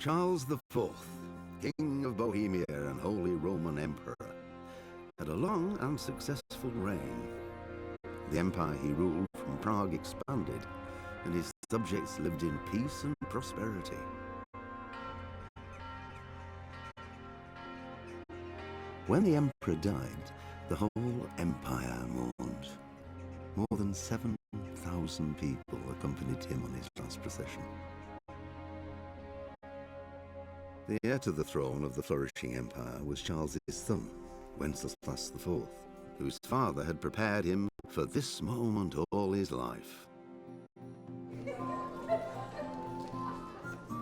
Charles IV, King of Bohemia and Holy Roman Emperor, had a long and successful reign. The empire he ruled from Prague expanded, and his subjects lived in peace and prosperity. When the emperor died, the whole empire mourned. More than 7,000 people accompanied him on his last procession. The heir to the throne of the flourishing empire was Charles's son, Wenceslas IV, whose father had prepared him for this moment all his life.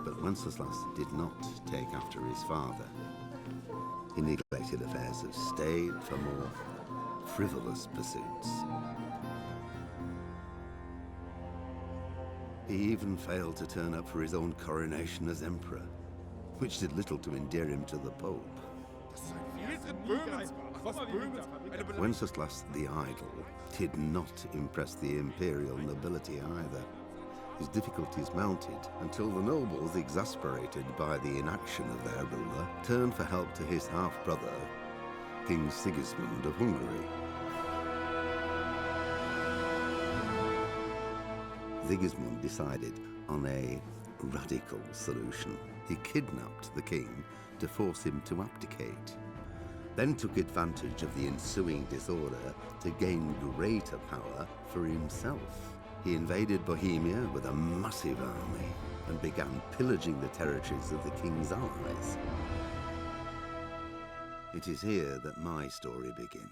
But Wenceslas did not take after his father. He neglected affairs of state for more frivolous pursuits. He even failed to turn up for his own coronation as emperor, which did little to endear him to the Pope. Wenceslas the Idle did not impress the imperial nobility either. His difficulties mounted until the nobles, exasperated by the inaction of their ruler, turned for help to his half-brother, King Sigismund of Hungary. Sigismund decided on a radical solution. He kidnapped the king to force him to abdicate, then took advantage of the ensuing disorder to gain greater power for himself. He invaded Bohemia with a massive army and began pillaging the territories of the king's allies. It is here that my story begins.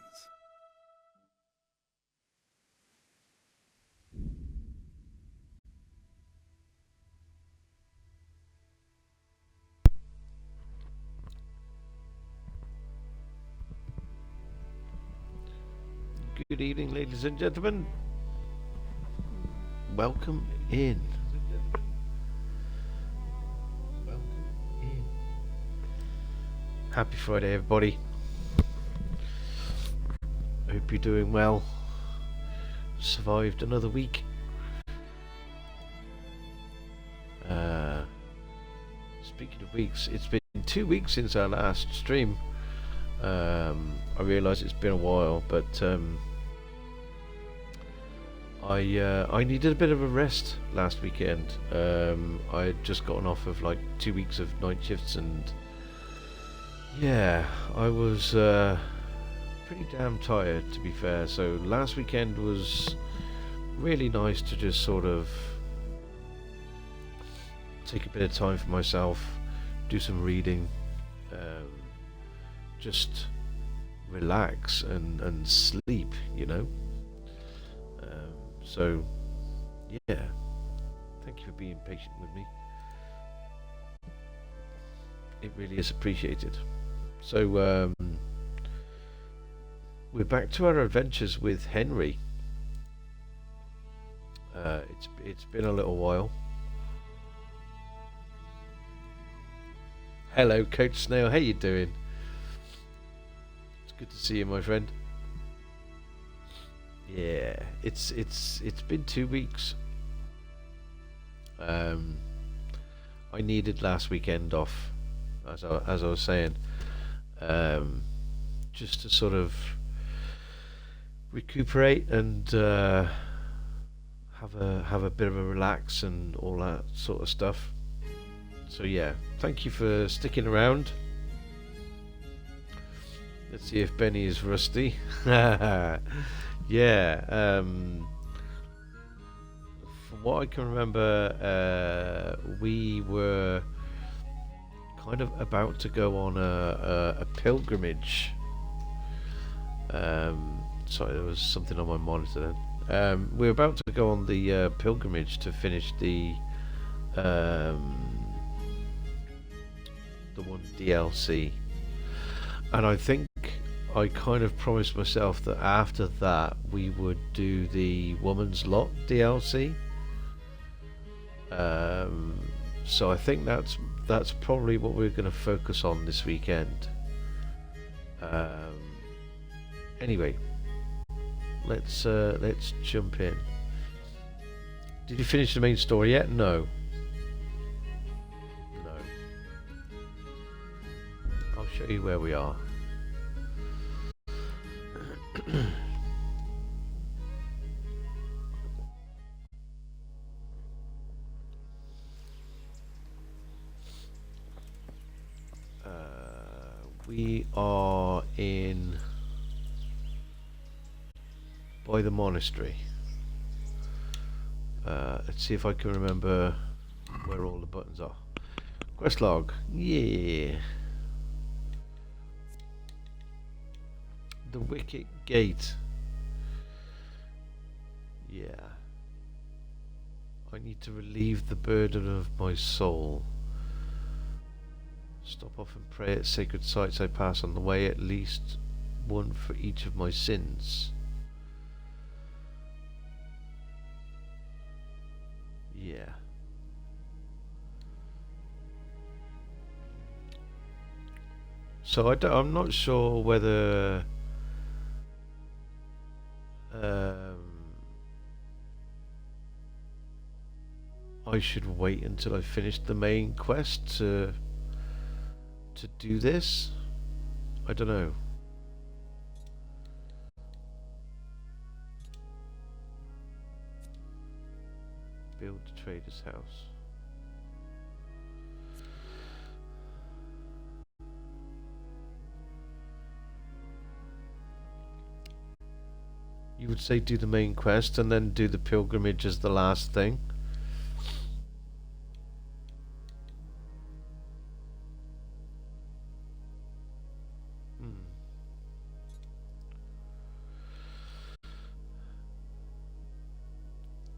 Good evening, ladies and gentlemen. Welcome in. Happy Friday, everybody. Hope you're doing well. Survived another week. Speaking of weeks, it's been 2 weeks since our last stream. I realise it's been a while, but I needed a bit of a rest last weekend. I had just gotten off of like 2 weeks of night shifts, and yeah, I was pretty damn tired, to be fair. So last weekend was really nice to just sort of take a bit of time for myself, do some reading, just relax and sleep, you know. So yeah, thank you for being patient with me. It really is appreciated. So we're back to our adventures with Henry. It's been a little while. Hello, Coach Snail. How you doing? It's good to see you, my friend. Yeah, it's been 2 weeks. I needed last weekend off, as I was saying, just to sort of recuperate and have a bit of a relax and all that sort of stuff. So yeah, thank you for sticking around. Let's see if Benny is rusty. Yeah, from what I can remember, we were kind of about to go on a pilgrimage. Sorry, there was something on my monitor then. We were about to go on the pilgrimage to finish the one DLC, and I think I kind of promised myself that after that we would do the Woman's Lot DLC. So I think that's probably what we're going to focus on this weekend. Anyway, let's jump in. Did you finish the main story yet? No. show you where we are. We are in by the monastery. Let's see if I can remember where all the buttons are. Quest log, yeah. The Wicket Gate. Yeah. I need to relieve the burden of my soul. Stop off and pray at sacred sites I pass on the way, at least one for each of my sins. Yeah. So I'm not sure whether I should wait until I finish the main quest to do this. I don't know. Build the trader's house. You would say do the main quest and then do the pilgrimage as the last thing.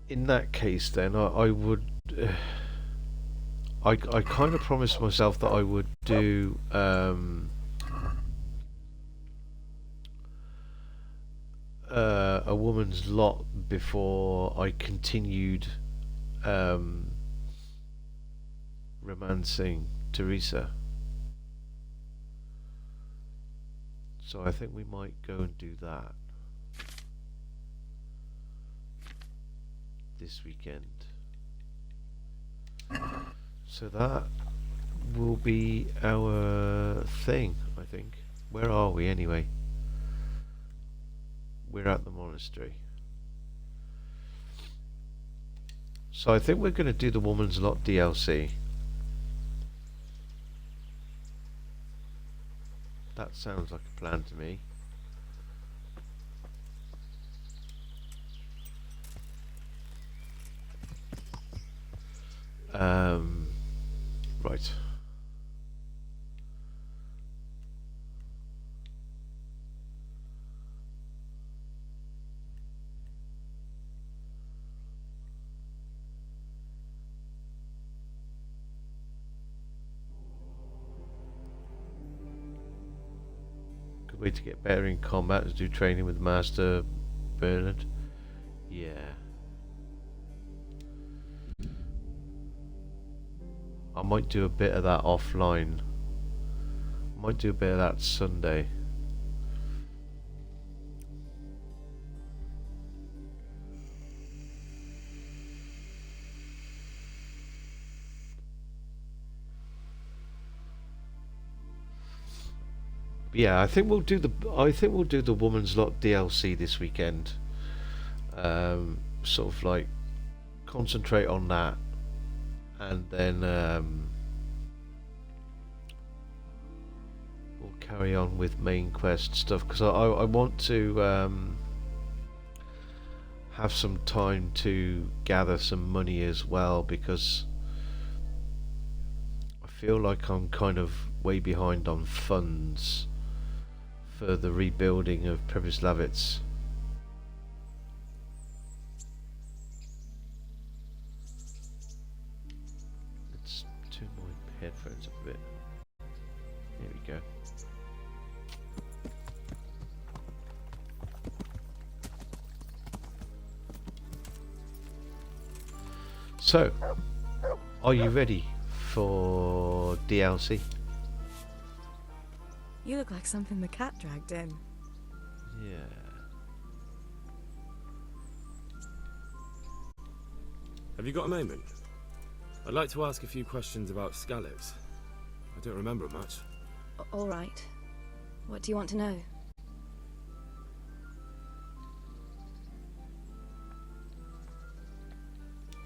In that case then I would I kind of promised myself that I would do a woman's lot before I continued romancing Teresa. So I think we might go and do that this weekend. So that will be our thing, I think. Where are we anyway? We're at the monastery. So I think we're going to do the Woman's Lot DLC. That sounds like a plan to me. Right. Good way to get better in combat is do training with Master Bernard. Yeah. I might do a bit of that offline. I might do a bit of that Sunday. But yeah, I think we'll do the Woman's Lot DLC this weekend. Sort of like concentrate on that. And then we'll carry on with main quest stuff because I want to have some time to gather some money as well, because I feel like I'm kind of way behind on funds for the rebuilding of Pribyslavitz. Headphones up a bit. There we go. So, are you ready for DLC? You look like something the cat dragged in. Yeah. Have you got a moment? I'd like to ask a few questions about Scallows. I don't remember much. All right. What do you want to know?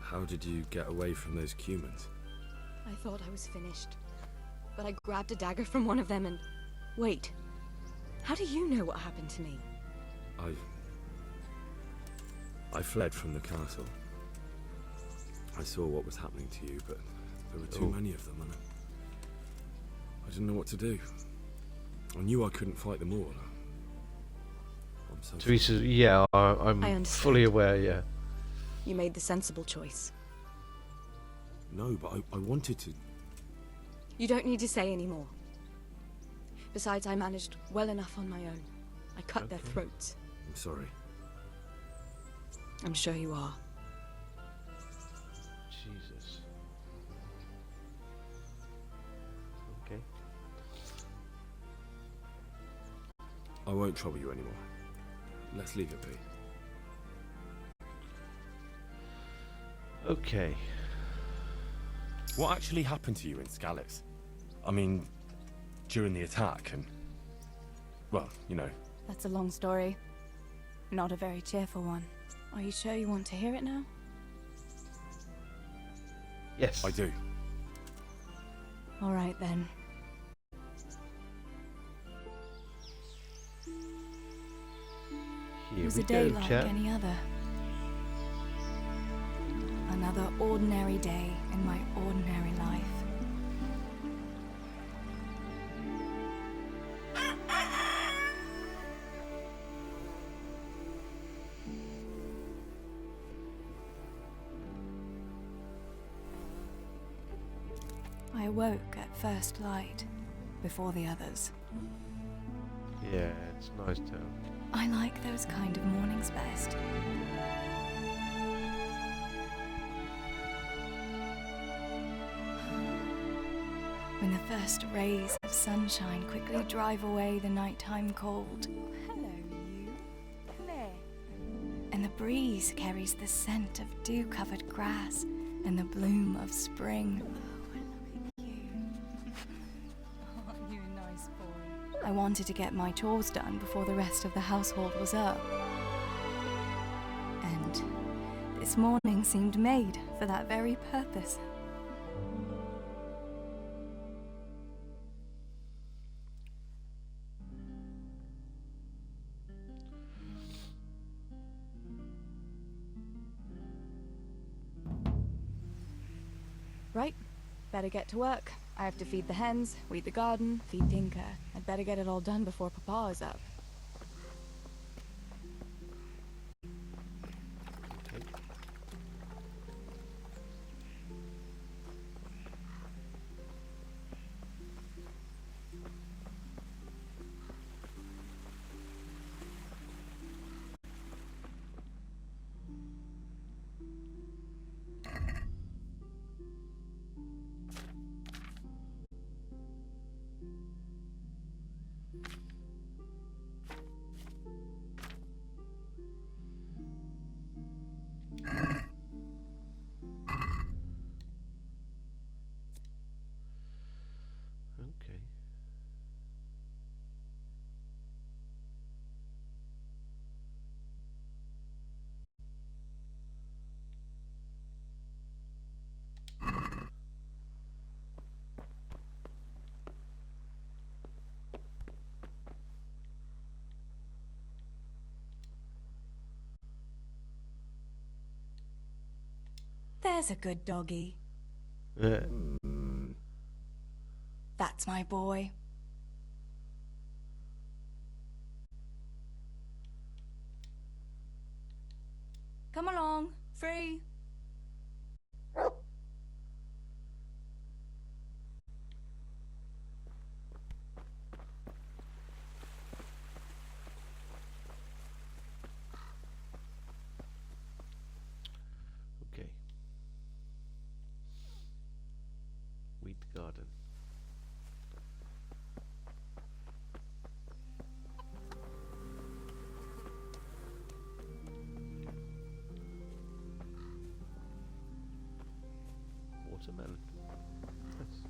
How did you get away from those humans? I thought I was finished. But I grabbed a dagger from one of them and... Wait. How do you know what happened to me? I fled from the castle. I saw what was happening to you, but there were too many of them, and I didn't know what to do. I knew I couldn't fight them all. I'm so Teresa, yeah, I'm I understand. fully aware, yeah. You made the sensible choice. No, but I wanted to. You don't need to say any more. Besides, I managed well enough on my own. I cut their throats. I'm sorry. I'm sure you are. Jesus. Okay. I won't trouble you anymore. Let's leave it be. Okay. What actually happened to you in Scalix? I mean, during the attack and... well, you know. That's a long story. Not a very cheerful one. Are you sure you want to hear it now? Yes. I do. All right then. Here It was we a day go, like chat. any other. Another ordinary day in my ordinary life. I awoke at first light, before the others. Yeah, it's nice town. I like those kind of mornings best. When the first rays of sunshine quickly drive away the nighttime cold. Hello, you. Come here. And the breeze carries the scent of dew-covered grass and the bloom of spring. Oh, look at you. Aren't you a nice boy? I wanted to get my chores done before the rest of the household was up. And this morning seemed made for that very purpose. Right, better get to work. I have to feed the hens, weed the garden, feed Tinker. I'd better get it all done before Papa is up. Okay. There's a good doggy. That's my boy. Come along, free. Okay. Weed garden. Watermelon. Nice.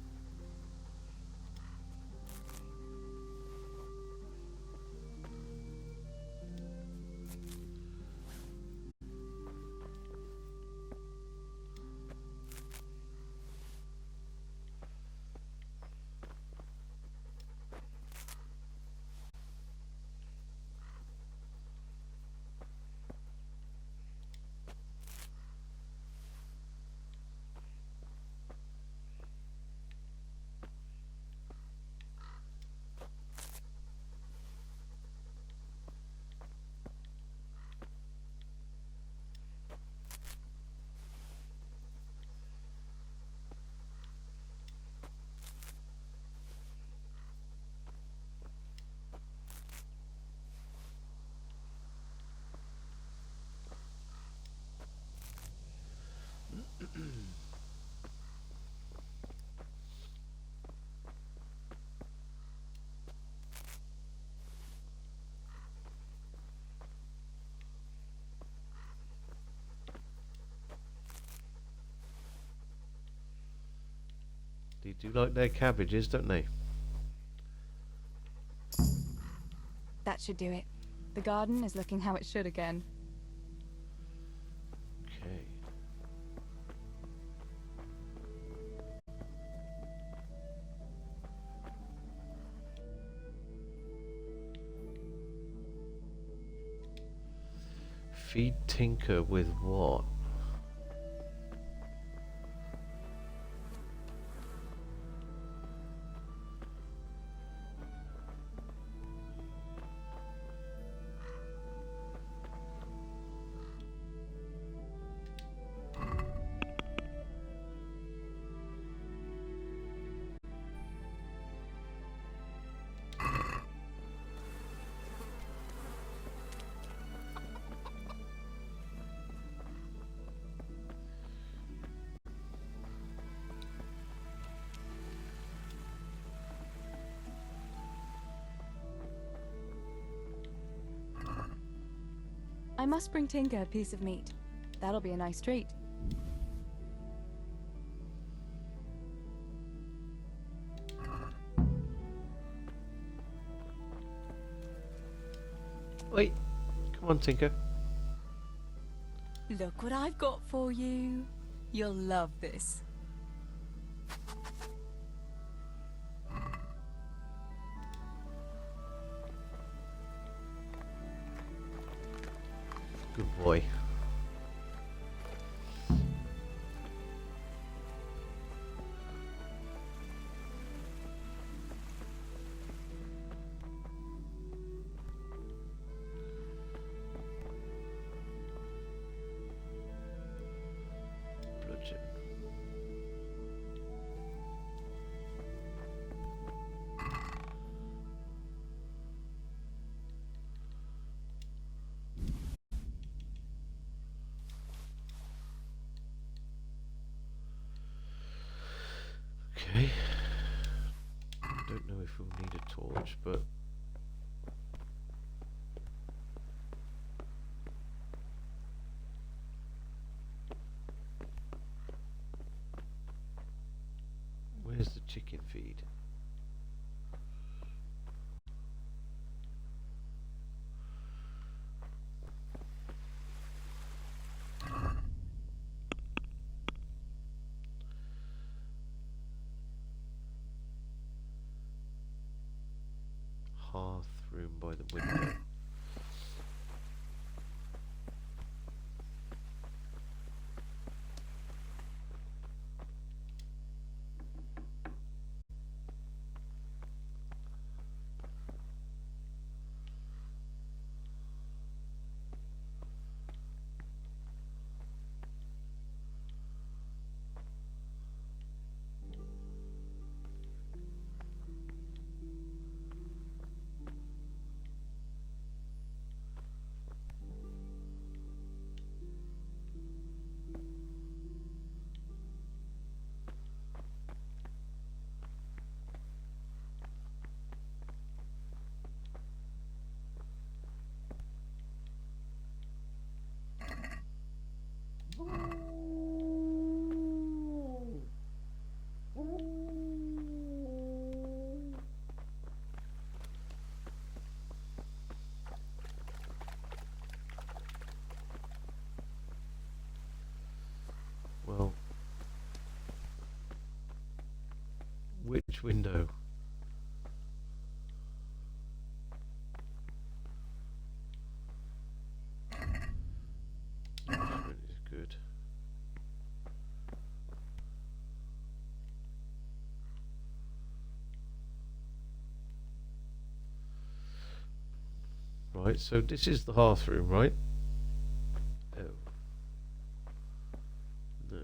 do like their cabbages, don't they? That should do it. The garden is looking how it should again. Okay. Feed Tinker with what? I must bring Tinker a piece of meat. That'll be a nice treat. Wait, come on, Tinker. Look what I've got for you. You'll love this. Good boy. Bludgeon. Okay. Don't know if we'll need a torch, but where's the chicken feed? Hearth room by the window. Well, which window? Which one is good? Right, so this is the hearth room, right? Oh. No.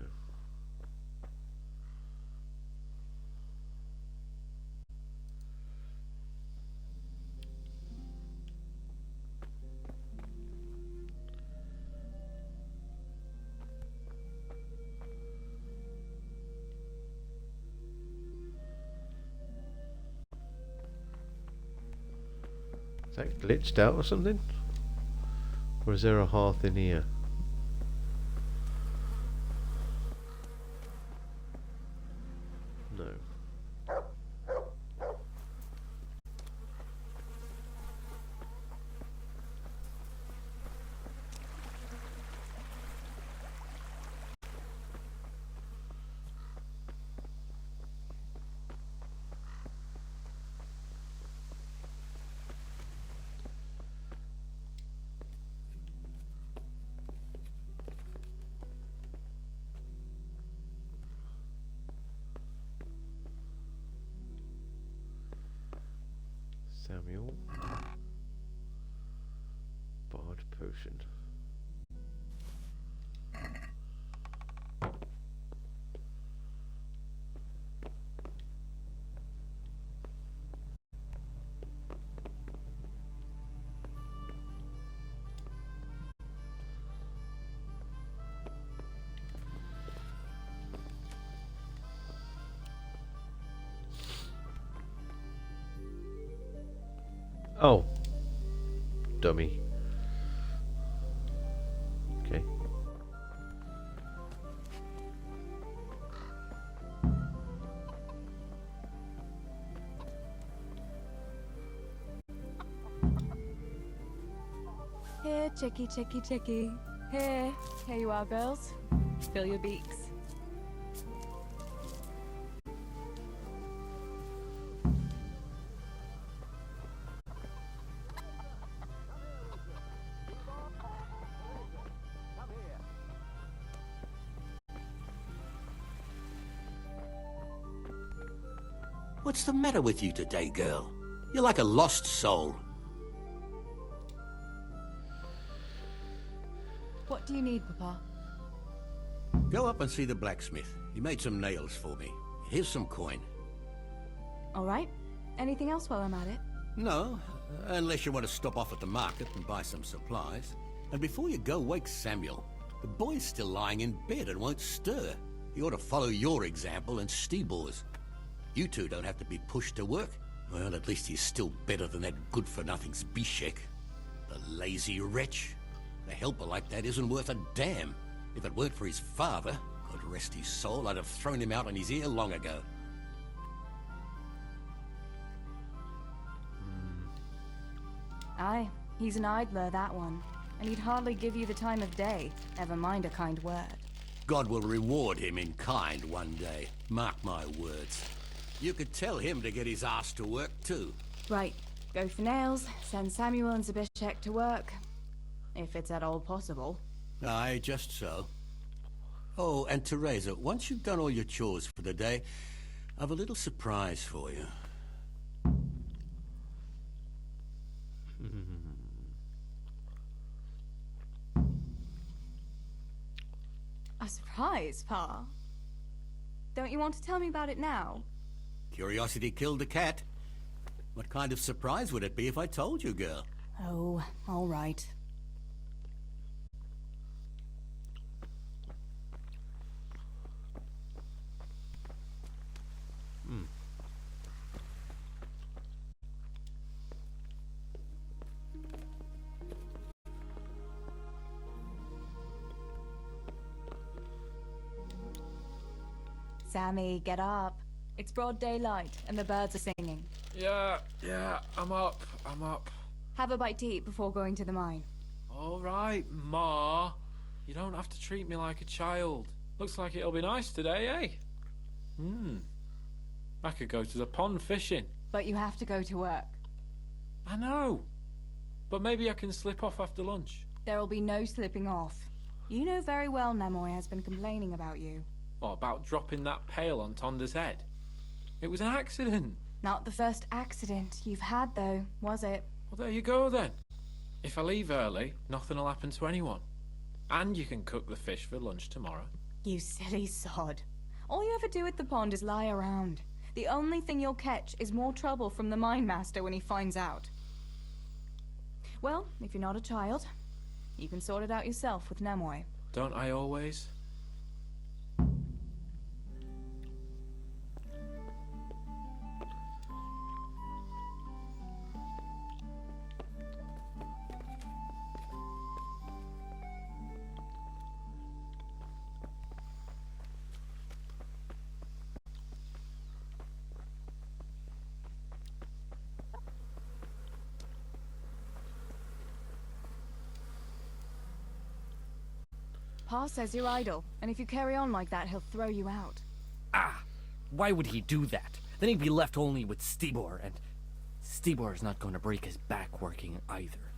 Is that glitched out or something? Or is there a hearth in here? No. Samuel. Bard potion. Oh, dummy. Okay. Here, chickie, chickie, chickie. Here you are, girls. Fill your beaks. What's the matter with you today, girl? You're like a lost soul. What do you need, Papa? Go up and see the blacksmith. He made some nails for me. Here's some coin. All right. Anything else while I'm at it? No, unless you want to stop off at the market and buy some supplies. And before you go, wake Samuel. The boy's still lying in bed and won't stir. He ought to follow your example and Stebor's. You two don't have to be pushed to work. Well, at least he's still better than that good-for-nothing Zbyszek. The lazy wretch. A helper like that isn't worth a damn. If it weren't for his father, God rest his soul, I'd have thrown him out on his ear long ago. Aye, he's an idler, that one. And he'd hardly give you the time of day, never mind a kind word. God will reward him in kind one day. Mark my words. You could tell him to get his ass to work, too. Right, go for nails, send Samuel and Zbyszek to work. If it's at all possible. Aye, just so. Oh, and Teresa, once you've done all your chores for the day, I've a little surprise for you. A surprise, Pa? Don't you want to tell me about it now? Curiosity killed the cat. What kind of surprise would it be if I told you, girl? Oh, all right. Sammy, get up. It's broad daylight, and the birds are singing. Yeah, I'm up. Have a bite to eat before going to the mine. All right, Ma. You don't have to treat me like a child. Looks like it'll be nice today, eh? I could go to the pond fishing. But you have to go to work. I know. But maybe I can slip off after lunch. There'll be no slipping off. You know very well Nemoy has been complaining about you. What about dropping that pail on Tonda's head? It was an accident. Not the first accident you've had, though, was it? Well, there you go, then. If I leave early, nothing will happen to anyone. And you can cook the fish for lunch tomorrow. You silly sod. All you ever do at the pond is lie around. The only thing you'll catch is more trouble from the mine master when he finds out. Well, if you're not a child, you can sort it out yourself with Nemoy. Don't I always? Pa says you're idle, and if you carry on like that, he'll throw you out. Ah! Why would he do that? Then he'd be left only with Stibor, and Stibor's not going to break his back working either.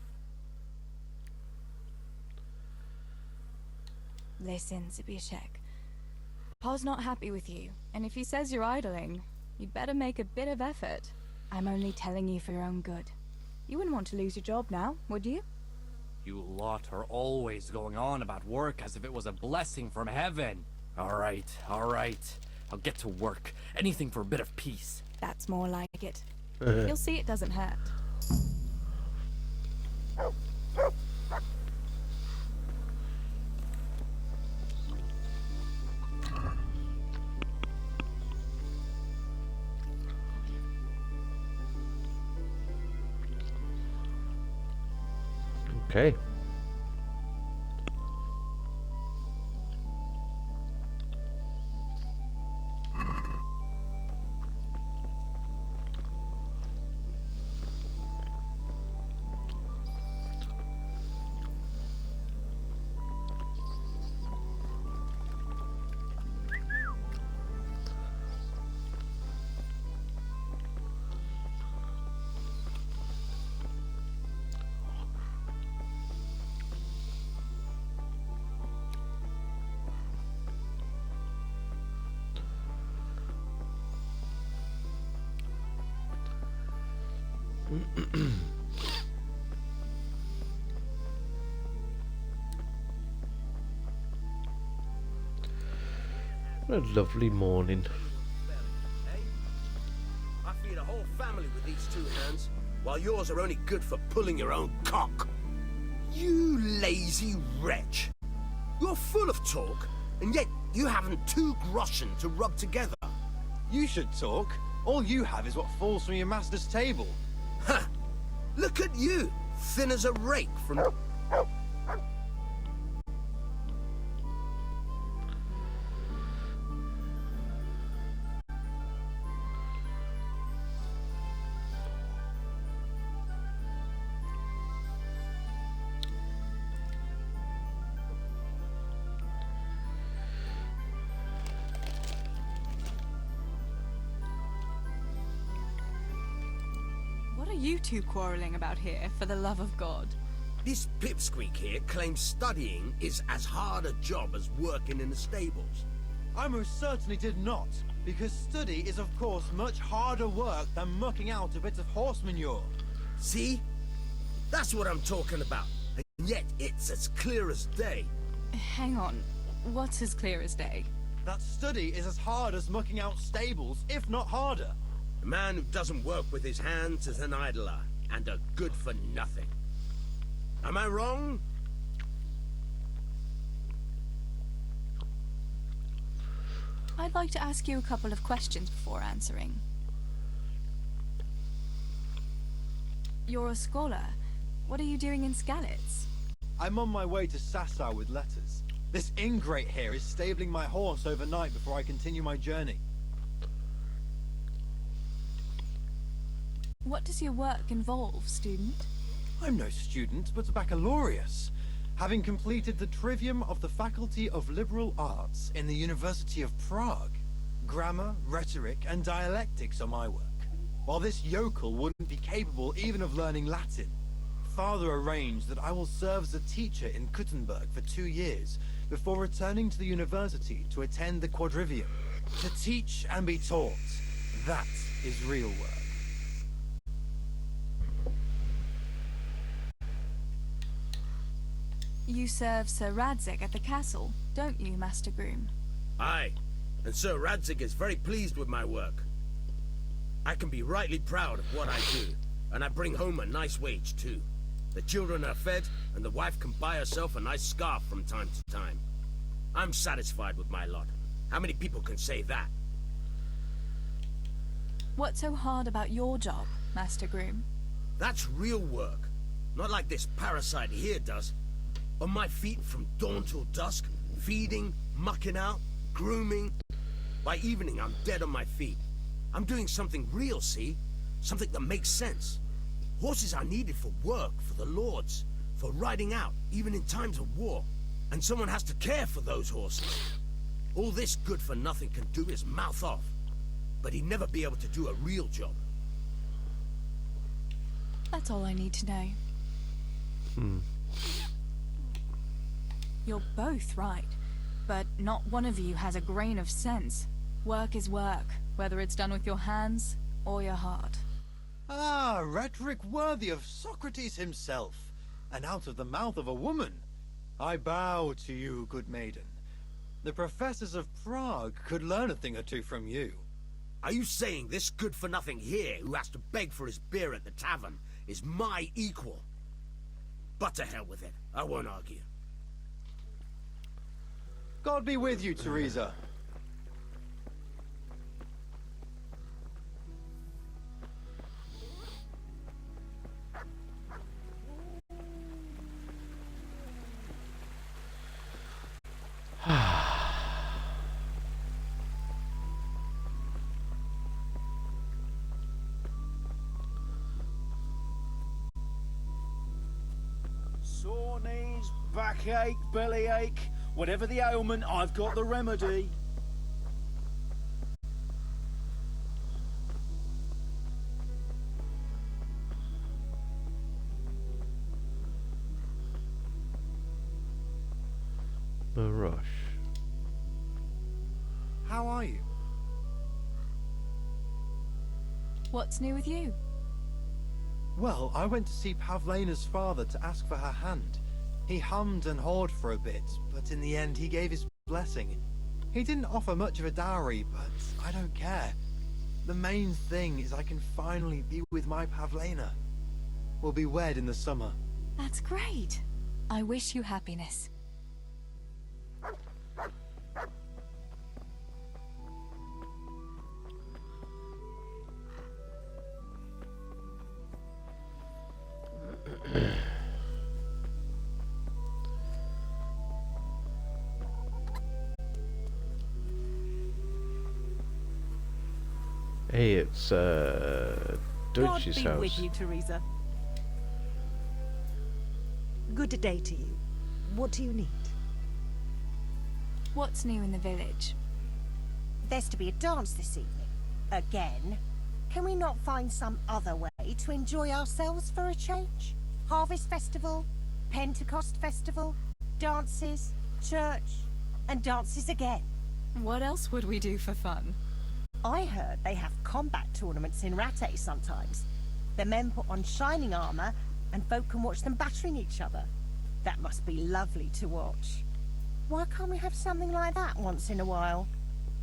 Listen, Zbyszek. Pa's not happy with you, and if he says you're idling, you'd better make a bit of effort. I'm only telling you for your own good. You wouldn't want to lose your job now, would you? You lot are always going on about work as if it was a blessing from heaven. All right. I'll get to work. Anything for a bit of peace. That's more like it. You'll see it doesn't hurt. Okay. What a lovely morning. I feed a whole family with these two hands, while yours are only good for pulling your own cock. You lazy wretch. You're full of talk, and yet you haven't 2 groschen to rub together. You should talk. All you have is what falls from your master's table. Ha! Look at you, thin as a rake from... What are you two quarrelling about here, for the love of God? This pipsqueak here claims studying is as hard a job as working in the stables. I most certainly did not, because study is of course much harder work than mucking out a bit of horse manure. See? That's what I'm talking about. And yet it's as clear as day. Hang on. What's as clear as day? That study is as hard as mucking out stables, if not harder. A man who doesn't work with his hands is an idler, and a good for nothing. Am I wrong? I'd like to ask you a couple of questions before answering. You're a scholar. What are you doing in Skalitz? I'm on my way to Sassau with letters. This ingrate here is stabling my horse overnight before I continue my journey. What does your work involve, student? I'm no student, but a baccalaureus, having completed the trivium of the Faculty of Liberal Arts in the University of Prague. Grammar, rhetoric, and dialectics are my work, while this yokel wouldn't be capable even of learning Latin. Father arranged that I will serve as a teacher in Kuttenberg for 2 years, before returning to the university to attend the quadrivium. To teach and be taught, that is real work. You serve Sir Radzig at the castle, don't you, Master Groom? Aye, and Sir Radzig is very pleased with my work. I can be rightly proud of what I do, and I bring home a nice wage too. The children are fed, and the wife can buy herself a nice scarf from time to time. I'm satisfied with my lot. How many people can say that? What's so hard about your job, Master Groom? That's real work, not like this parasite here does. On my feet from dawn till dusk, feeding, mucking out, grooming. By evening, I'm dead on my feet. I'm doing something real, see? Something that makes sense. Horses are needed for work, for the lords, for riding out, even in times of war. And someone has to care for those horses. All this good-for-nothing can do is mouth off. But he'd never be able to do a real job. That's all I need to know. You're both right, but not one of you has a grain of sense. Work is work, whether it's done with your hands or your heart. Ah, rhetoric worthy of Socrates himself, and out of the mouth of a woman. I bow to you, good maiden. The professors of Prague could learn a thing or two from you. Are you saying this good-for-nothing here, who has to beg for his beer at the tavern, is my equal? But to hell with it. I won't argue. God be with you, Teresa. Sore knees, backache, bellyache, whatever the ailment, I've got the remedy. Marosh. How are you? What's new with you? Well, I went to see Pavlena's father to ask for her hand. He hummed and hawed for a bit, but in the end he gave his blessing. He didn't offer much of a dowry, but I don't care. The main thing is I can finally be with my Pavlena. We'll be wed in the summer. That's great. I wish you happiness. Hey, it's Deutsch's God be house. with you, Teresa. Good day to you. What do you need? What's new in the village? There's to be a dance this evening. Again. Can we not find some other way to enjoy ourselves for a change? Harvest Festival, Pentecost Festival, dances, church, and dances again. What else would we do for fun? I heard they have combat tournaments in Rattay sometimes. The men put on shining armor, and folk can watch them battering each other. That must be lovely to watch. Why can't we have something like that once in a while?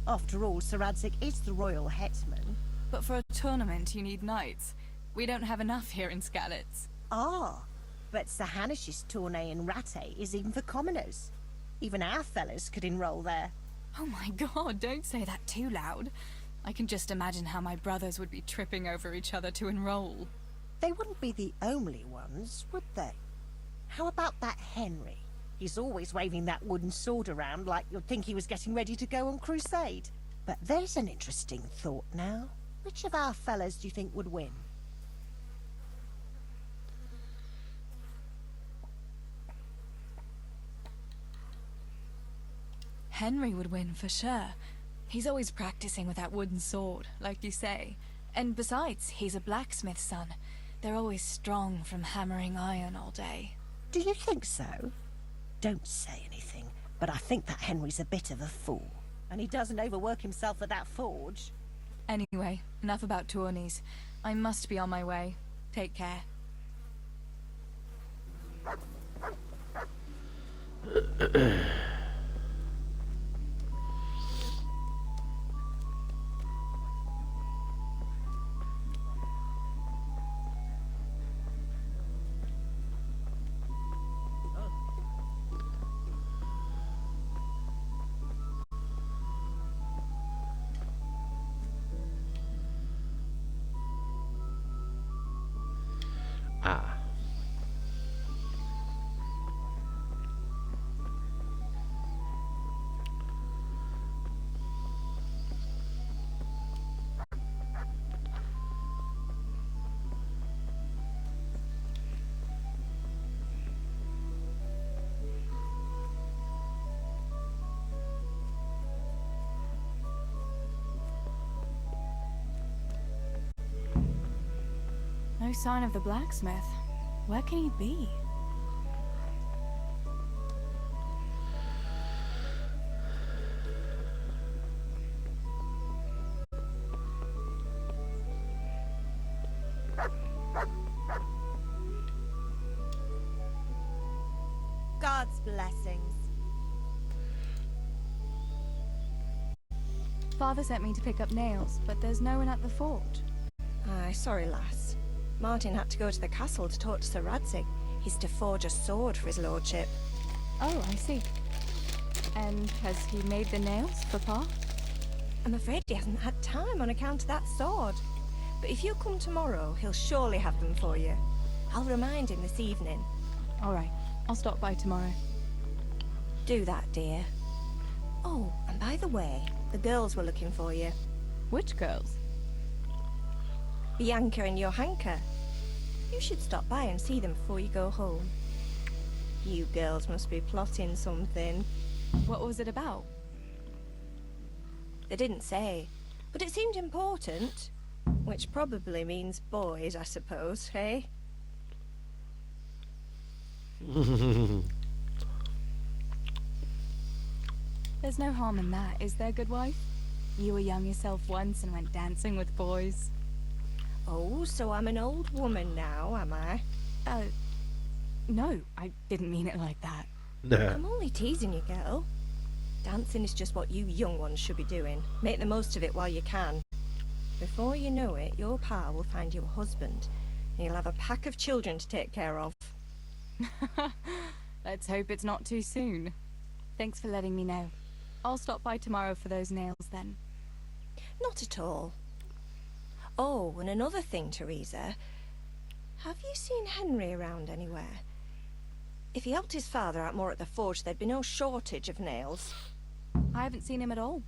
After all, Sir Radzig is the royal hetman. But for a tournament, you need knights. We don't have enough here in Skalitz. Ah, but Sir Hanish's tourney in Rattay is even for commoners. Even our fellas could enroll there. Oh my god, don't say that too loud. I can just imagine how my brothers would be tripping over each other to enroll. They wouldn't be the only ones, would they? How about that Henry? He's always waving that wooden sword around like you'd think he was getting ready to go on crusade. But there's an interesting thought now. Which of our fellas do you think would win? Henry would win for sure. He's always practicing with that wooden sword, like you say. And besides, he's a blacksmith's son. They're always strong from hammering iron all day. Do you think so? Don't say anything, but I think that Henry's a bit of a fool. And he doesn't overwork himself at that forge. Anyway, enough about tourneys. I must be on my way. Take care. Ah. No sign of the blacksmith. Where can he be? God's blessings. Father sent me to pick up nails, but there's no one at the fort. Aye, sorry, lass. Martin had to go to the castle to talk to Sir Radzig. He's to forge a sword for his lordship. Oh, I see. And has he made the nails for Pa? I'm afraid he hasn't had time on account of that sword. But if you come tomorrow, he'll surely have them for you. I'll remind him this evening. All right, I'll stop by tomorrow. Do that, dear. Oh, and by the way, the girls were looking for you. Which girls? Bianca and Johanka. You should stop by and see them before you go home. You girls must be plotting something. What was it about? They didn't say, but it seemed important. Which probably means boys, I suppose, hey? There's no harm in that, is there, good wife? You were young yourself once and went dancing with boys. Oh, so I'm an old woman now, am I? No, I didn't mean it like that. I'm only teasing you, girl. Dancing is just what you young ones should be doing. Make the most of it while you can. Before you know it, your pa will find you a husband, and you'll have a pack of children to take care of. Let's hope it's not too soon. Thanks for letting me know. I'll stop by tomorrow for those nails then. Not at all. Oh, and another thing, Teresa. Have you seen Henry around anywhere? If he helped his father out more at the forge, there'd be no shortage of nails. I haven't seen him at all.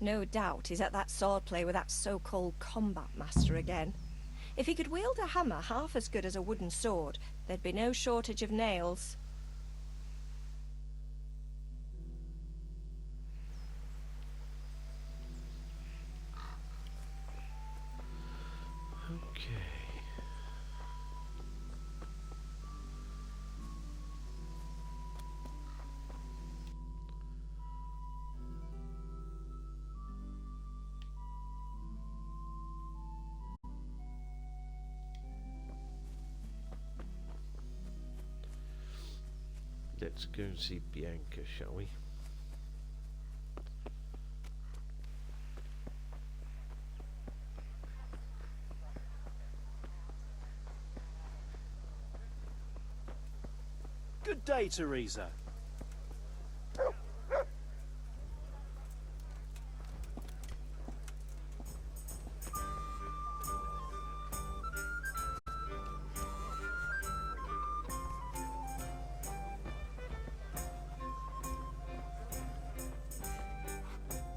No doubt he's at that swordplay with that so-called combat master again. If he could wield a hammer half as good as a wooden sword, there'd be no shortage of nails. Let's go and see Bianca, shall we? Good day, Teresa.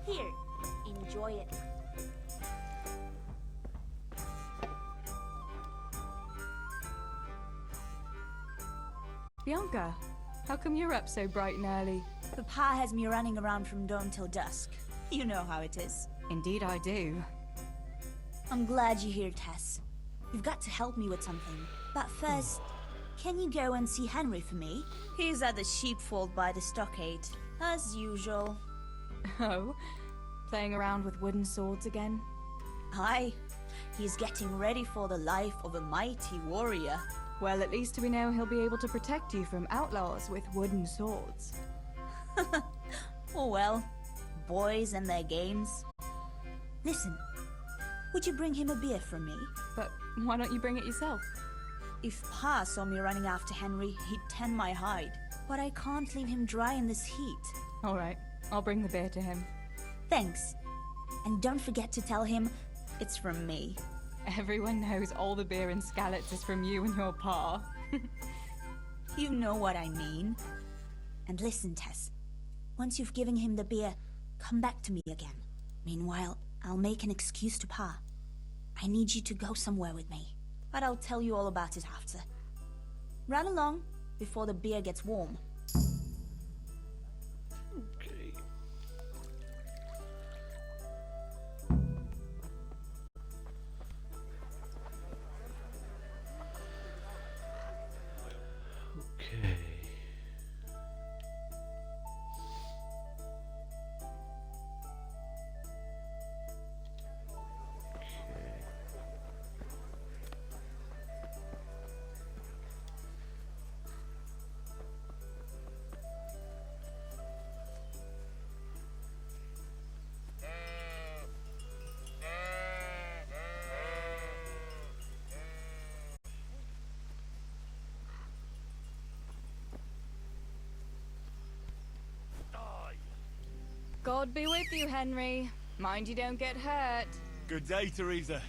Here, enjoy it. Bianca, how come you're up so bright and early? Papa has me running around from dawn till dusk. You know how it is. Indeed I do. I'm glad you're here, Tess. You've got to help me with something. But first, can you go and see Henry for me? He's at the sheepfold by the stockade, as usual. Oh? Playing around with wooden swords again? Aye. He's getting ready for the life of a mighty warrior. Well, at least we know he'll be able to protect you from outlaws with wooden swords. Oh well, boys and their games. Listen, would you bring him a beer from me? But why don't you bring it yourself? If Pa saw me running after Henry, he'd tan my hide. But I can't leave him dry in this heat. All right, I'll bring the beer to him. Thanks. And don't forget to tell him it's from me. Everyone knows all the beer in Skalitz is from you and your pa. You know what I mean. And listen, Tess. Once you've given him the beer, come back to me again. Meanwhile, I'll make an excuse to Pa. I need you to go somewhere with me. But I'll tell you all about it after. Run along before the beer gets warm. Okay. Okay. God be with you, Henry. Mind you don't get hurt. Good day, Teresa.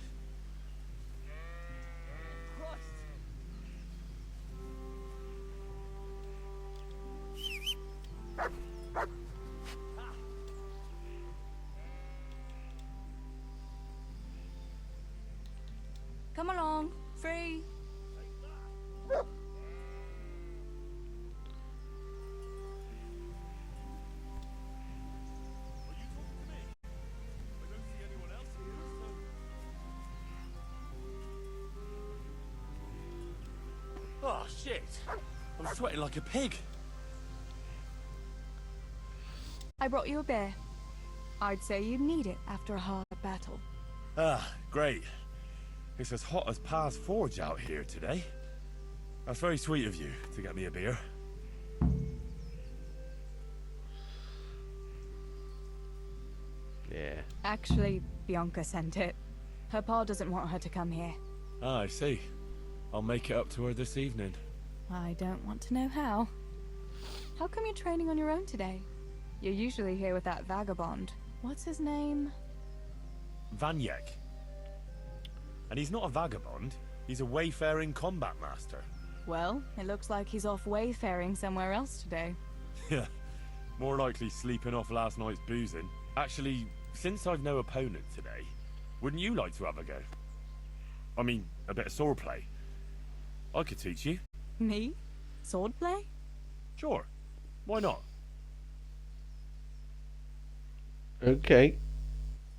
Come along. Free. Oh, shit. I'm sweating like a pig. I brought you a beer. I'd say you'd need it after a hard battle. Ah, great. It's as hot as Pa's Forge out here today. That's very sweet of you to get me a beer. Yeah. Actually, Bianca sent it. Her pa doesn't want her to come here. Ah, I see. I'll make it up to her this evening. I don't want to know how. How come you're training on your own today? You're usually here with that vagabond. What's his name? Vanyek. And he's not a vagabond. He's a wayfaring combat master. Well, it looks like he's off wayfaring somewhere else today. Yeah. More likely sleeping off last night's boozing. Actually, since I've no opponent today, wouldn't you like to have a go? I mean, a bit of swordplay. I could teach you. Me? Swordplay? Sure. Why not? Okay.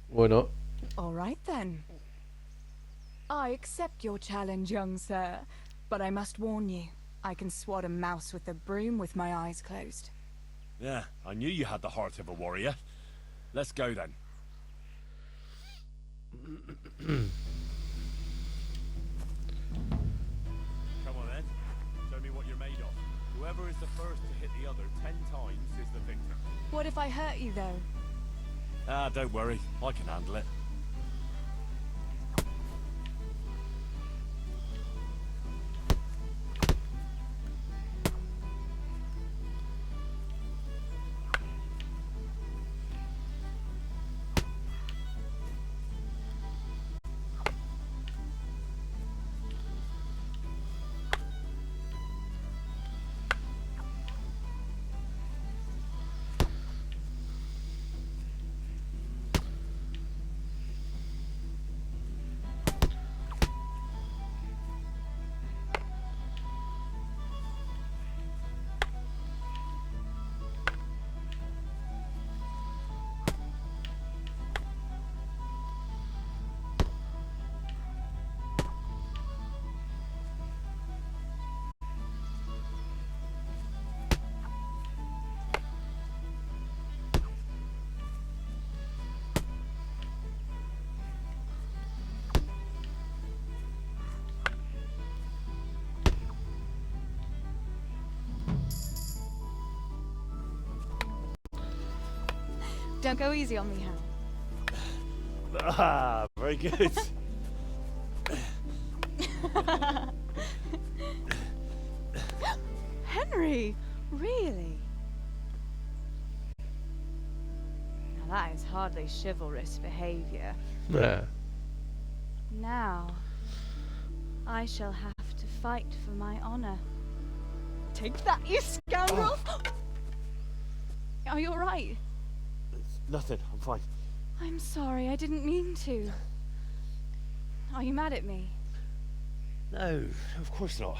Why not? All right then. I accept your challenge, young sir, but I must warn you, I can swat a mouse with a broom with my eyes closed. Yeah, I knew you had the heart of a warrior. Let's go then. Come on then. Show me what you're made of. Whoever is the first to hit the other 10 times is the victor. What if I hurt you, though? Ah, don't worry. I can handle it. Don't go easy on me, Hal. Ah, very good. Henry, really? Now that is hardly chivalrous behavior. Yeah. Now, I shall have to fight for my honor. Take that, you scoundrel! Are you alright? Nothing, I'm fine. I'm sorry, I didn't mean to. Are you mad at me? No, of course not.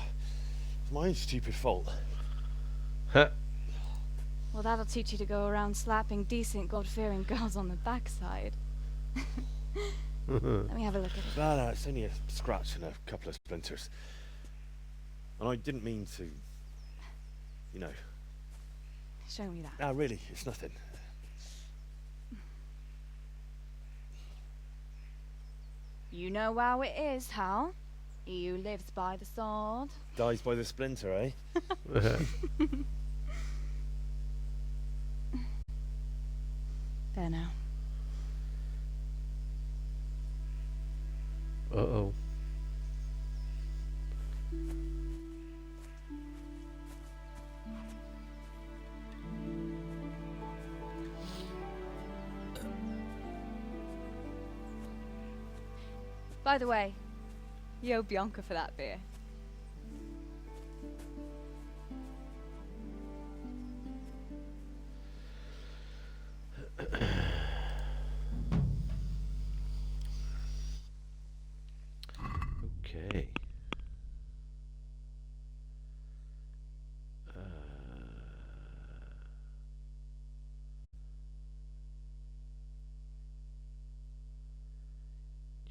It's my own stupid fault. Huh. Well, that'll teach you to go around slapping decent, God-fearing girls on the backside. Let me have a look at it. No, it's only a scratch and a couple of splinters. And I didn't mean to, you know. Show me that. No, really, it's nothing. You know how it is, Hal. He who lives by the sword Dies by the splinter, eh? There now. Uh-oh. By the way, you owe Bianca for that beer. Okay.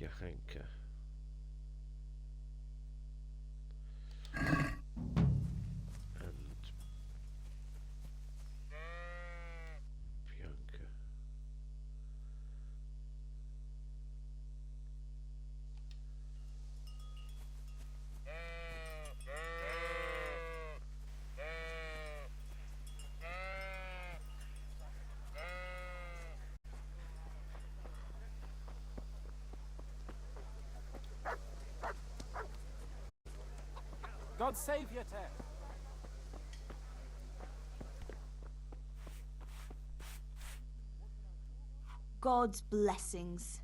Jahanka. And Bianca. God save you, Ted. God's blessings.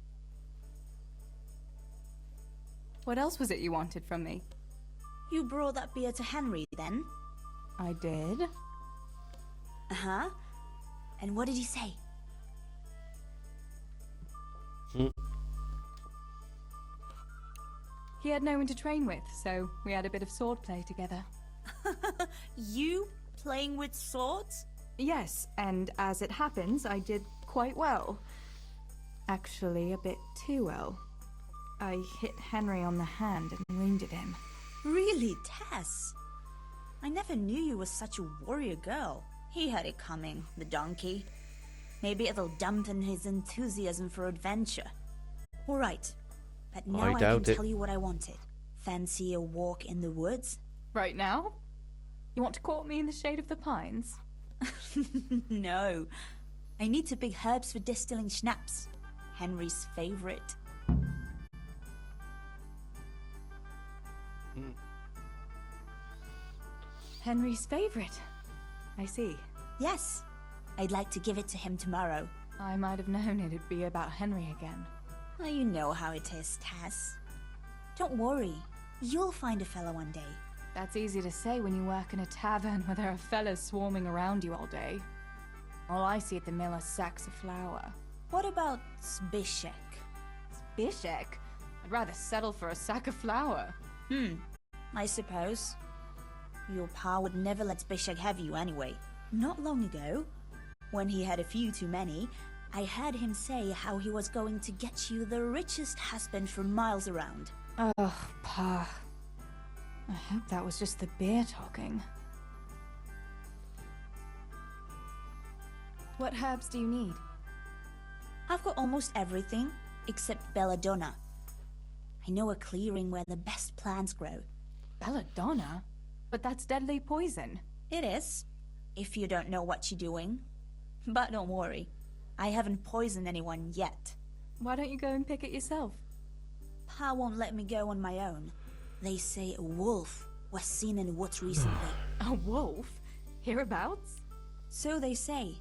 What else was it you wanted from me? You brought that beer to Henry, then? I did. Uh-huh. And what did he say? He had no one to train with, so we had a bit of swordplay together. You playing with swords? Yes, and as it happens, I did quite well. Actually, a bit too well. I hit Henry on the hand and wounded him. Really, Tess? I never knew you were such a warrior girl. He had it coming, the donkey. Maybe it'll dampen his enthusiasm for adventure. All right, but now I can tell you what I wanted. Fancy a walk in the woods? Right now? You want to court me in the shade of the pines? No. I need to pick herbs for distilling schnapps. Henry's favorite. Henry's favorite? I see. Yes. I'd like to give it to him tomorrow. I might have known it'd be about Henry again. Well, you know how it is, Tess. Don't worry. You'll find a fella one day. That's easy to say when you work in a tavern where there are fellas swarming around you all day. All I see at the mill are sacks of flour. What about Zbyszek? Zbyszek? I'd rather settle for a sack of flour. I suppose. Your pa would never let Zbyszek have you anyway. Not long ago, when he had a few too many, I heard him say how he was going to get you the richest husband for miles around. Oh, Pa. I hope that was just the beer talking. What herbs do you need? I've got almost everything, except belladonna. I know a clearing where the best plants grow. Belladonna? But that's deadly poison. It is, if you don't know what you're doing. But don't worry, I haven't poisoned anyone yet. Why don't you go and pick it yourself? Pa won't let me go on my own. They say a wolf was seen in the woods recently. A wolf? Hereabouts? So they say.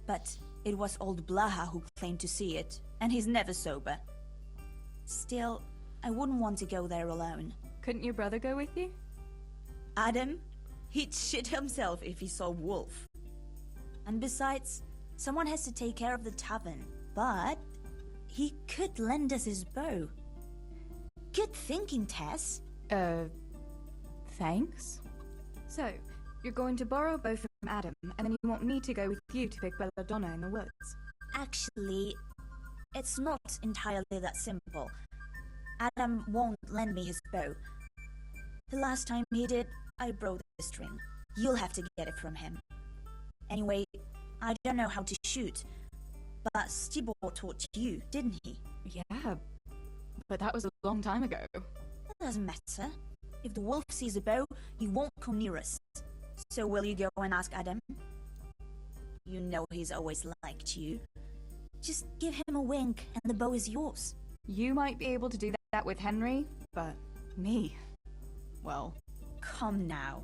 But it was old Blaha who claimed to see it, and he's never sober. Still, I wouldn't want to go there alone. Couldn't your brother go with you? Adam? He'd shit himself if he saw wolf. And besides, someone has to take care of the tavern. But he could lend us his bow. Good thinking, Tess. Thanks? So, you're going to borrow a bow from Adam, and then you want me to go with you to pick belladonna in the woods? Actually, it's not entirely that simple. Adam won't lend me his bow. The last time he did, I broke the string. You'll have to get it from him. Anyway, I don't know how to shoot, but Stibor taught you, didn't he? Yeah, but that was a long time ago. That doesn't matter. If the wolf sees a bow, he won't come near us. So will you go and ask Adam? You know he's always liked you. Just give him a wink and the bow is yours. You might be able to do that with Henry, but me, well... Come now.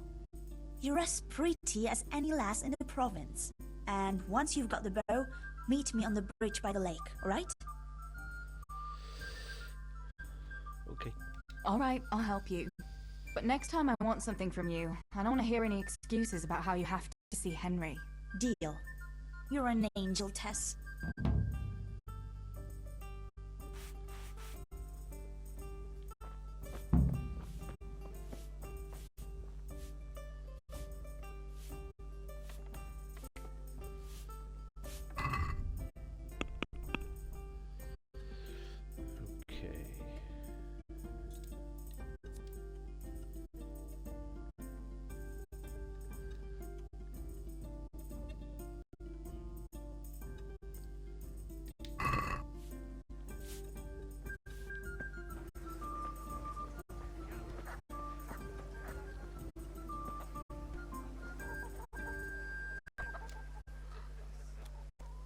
You're as pretty as any lass in the province. And once you've got the bow, meet me on the bridge by the lake, alright? All right, I'll help you. But next time I want something from you, I don't want to hear any excuses about how you have to see Henry. Deal. You're an angel, Tess.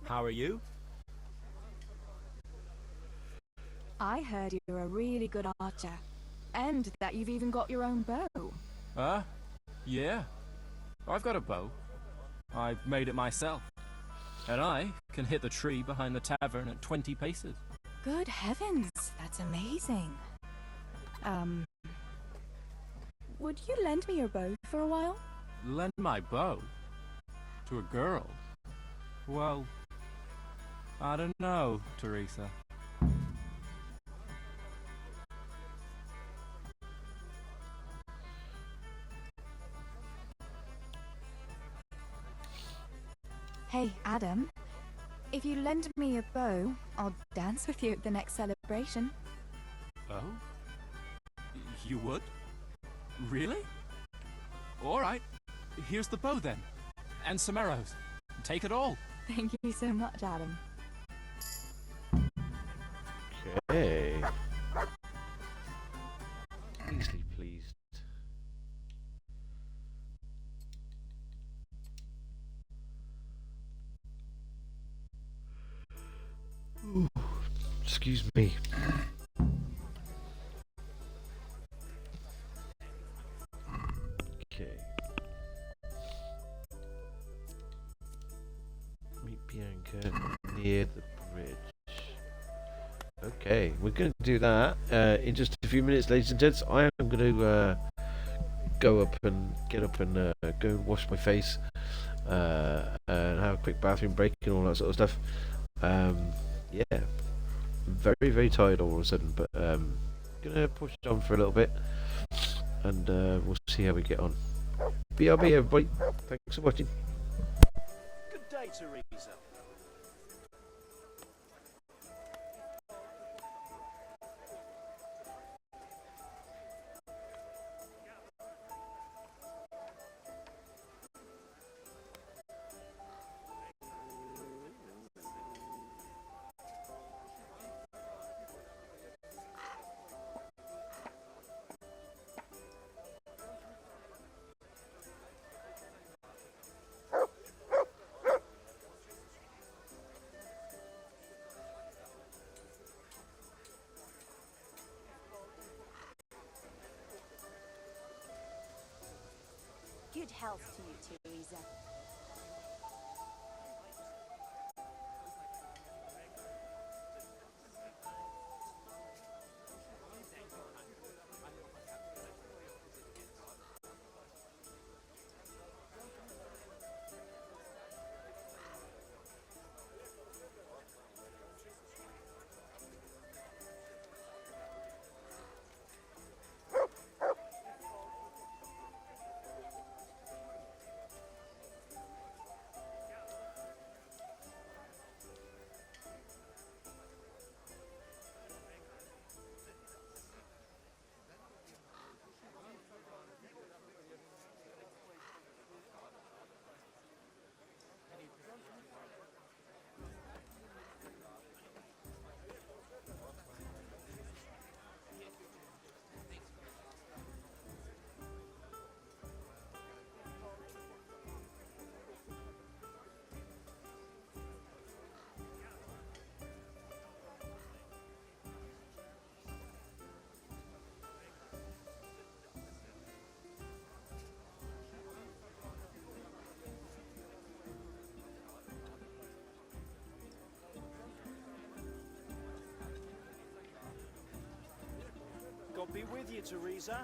How are you? I heard you're a really good archer. And that you've even got your own bow. Yeah. I've got a bow. I made it myself. And I can hit the tree behind the tavern at 20 paces. Good heavens, that's amazing. Would you lend me your bow for a while? Lend my bow? To a girl? Well, I don't know, Teresa. Hey, Adam. If you lend me a bow, I'll dance with you at the next celebration. Oh? You would? Really? Alright. Here's the bow then. And some arrows. Take it all. Thank you so much, Adam. Okay. Easily pleased. Ooh, excuse me. Okay. Meet Bianca near the bridge. Okay, we're going to do that in just a few minutes, ladies and gents. I am going to go up and get up and go and wash my face and have a quick bathroom break and all that sort of stuff. Yeah, I'm very, very tired all of a sudden, but gonna push it on for a little bit, and we'll see how we get on. BRB, everybody. Thanks for watching. Good day, Teresa. Good health to you, Teresa. with you, Teresa.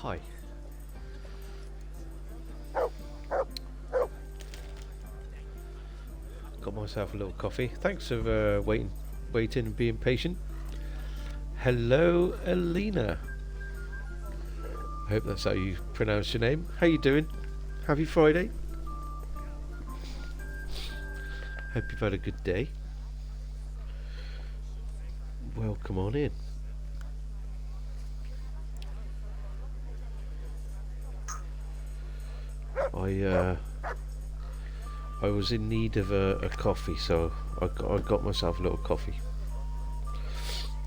Hi. Got myself a little coffee. Thanks for waiting and being patient. Hello, Alina. I hope that's how you pronounce your name. How you doing? Happy Friday. Hope you've had a good day. Welcome on in. I was in need of a coffee, so I got myself a little coffee.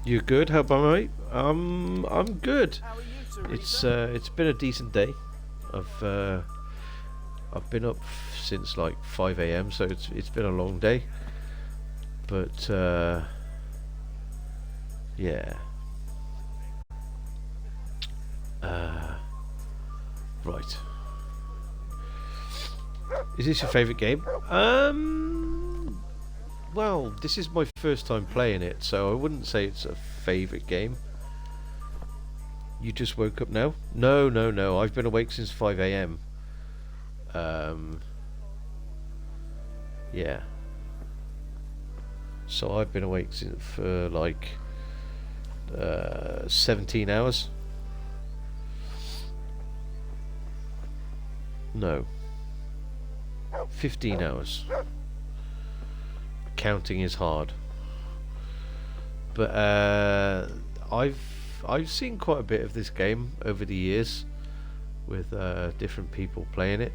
You good? How about me? I'm good. It's been a decent day. I've been up since like 5 a.m. so it's been a long day. But yeah. Right. Is this your favourite game? Well, this is my first time playing it, so I wouldn't say it's a favourite game. You just woke up now? No. I've been awake since 5 a.m. Yeah. So I've been awake for like 17 hours. No. 15 hours. Counting is hard. But I've seen quite a bit of this game over the years with different people playing it.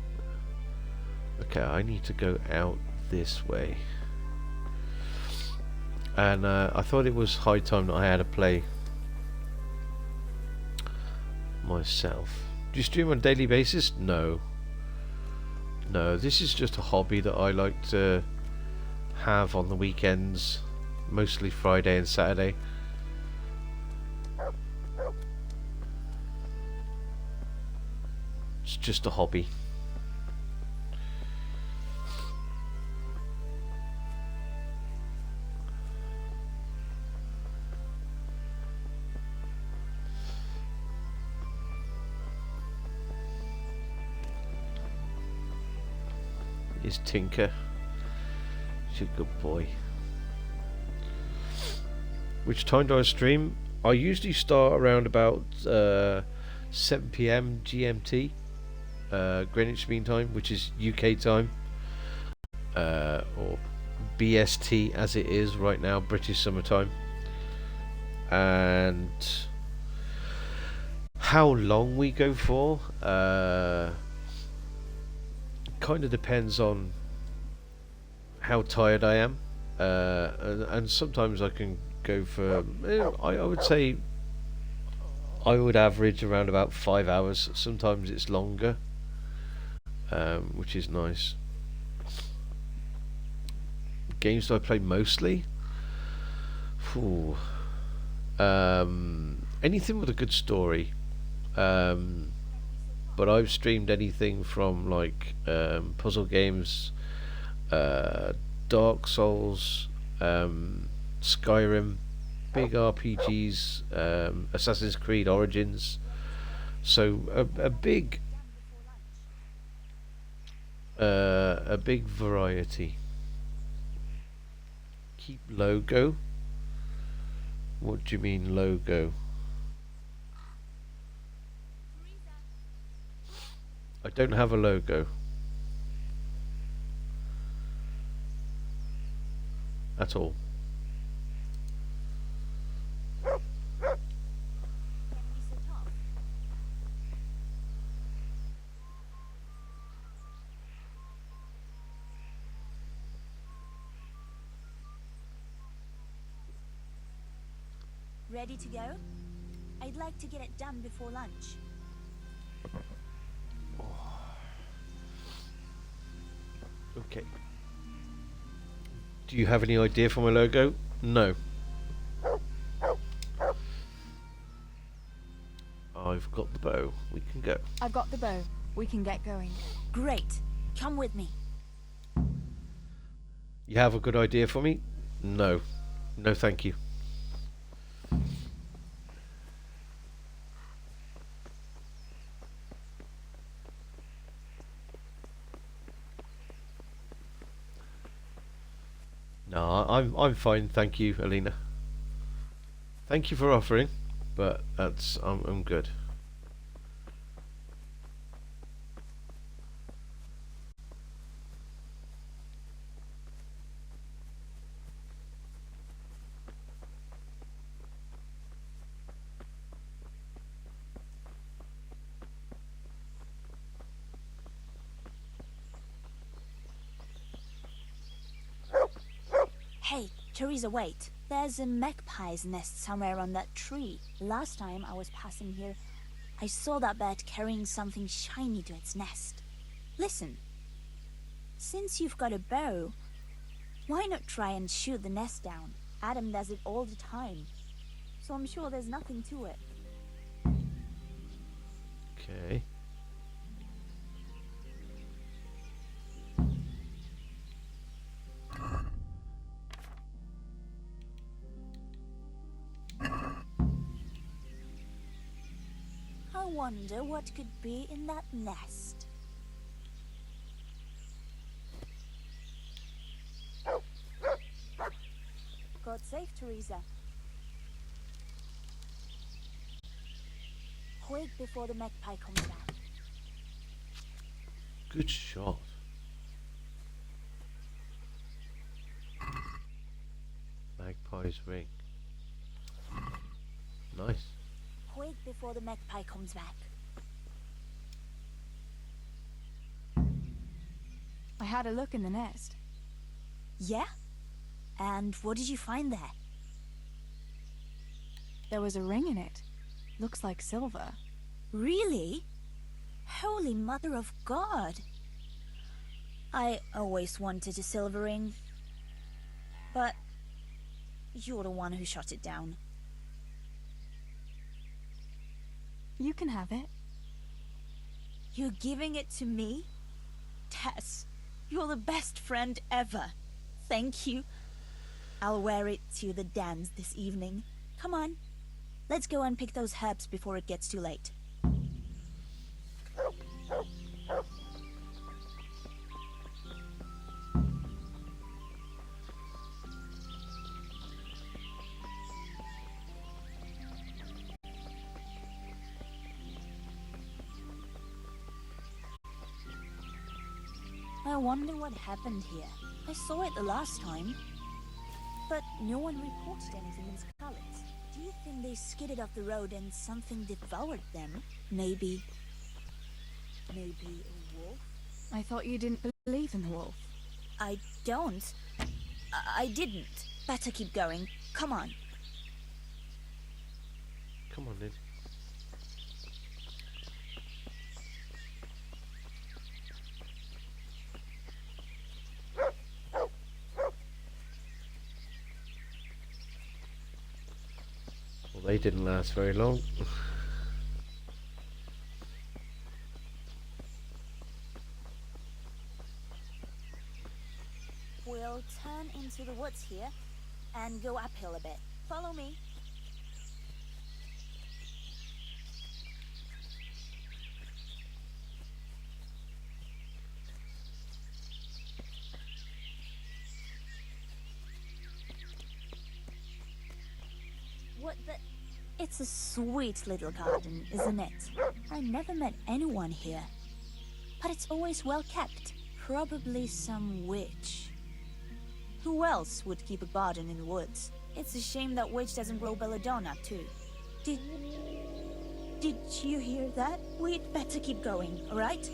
Okay, I need to go out this way. And I thought it was high time that I had to play myself. Do you stream on a daily basis? No. No, this is just a hobby that I like to have on the weekends, mostly Friday and Saturday. It's just a hobby. Is Tinker. She's a good boy. Which time do I stream? I usually start around about 7 PM GMT, Greenwich Mean Time, which is UK time, or BST as it is right now, British Summertime. And how long we go for kind of depends on how tired I am, and sometimes I can go for I would say I would average around about 5 hours. Sometimes it's longer, which is nice. Games do I play mostly? Anything with a good story. But I've streamed anything from like puzzle games, Dark Souls, Skyrim, big RPGs, Assassin's Creed Origins. So a big variety. Keep logo. What do you mean logo? I don't have a logo. At all. Ready to go? I'd like to get it done before lunch. Okay. Do you have any idea for my logo? No. I've got the bow. We can go. I've got the bow. We can get going. Great. Come with me. You have a good idea for me? No. No, thank you. No, I'm fine, thank you, Alina. Thank you for offering, but I'm good. Hey, Teresa, wait. There's a magpie's nest somewhere on that tree. Last time I was passing here, I saw that bird carrying something shiny to its nest. Listen. Since you've got a bow, why not try and shoot the nest down? Adam does it all the time, so I'm sure there's nothing to it. Okay. I wonder what could be in that nest. God save Teresa. Quick before the magpie comes back. Good shot. Magpie's ring. Nice. Quick before the magpie comes back. I had a look in the nest. Yeah? And what did you find there? There was a ring in it. Looks like silver. Really? Holy Mother of God! I always wanted a silver ring. But you're the one who shot it down. You can have it. You're giving it to me? Tess, you're the best friend ever. Thank you. I'll wear it to the dance this evening. Come on. Let's go and pick those herbs before it gets too late. I wonder what happened here. I saw it the last time, but no one reported anything in Scarlet. Do you think they skidded off the road and something devoured them? Maybe a wolf? I thought you didn't believe in the wolf. I don't. I didn't. Better keep going. Come on. Come on, Lid. Well, they didn't last very long. We'll turn into the woods here and go uphill a bit. Follow me. What the... It's a sweet little garden, isn't it? I never met anyone here. But it's always well kept. Probably some witch. Who else would keep a garden in the woods? It's a shame that witch doesn't grow belladonna, too. Did you hear that? We'd better keep going, alright?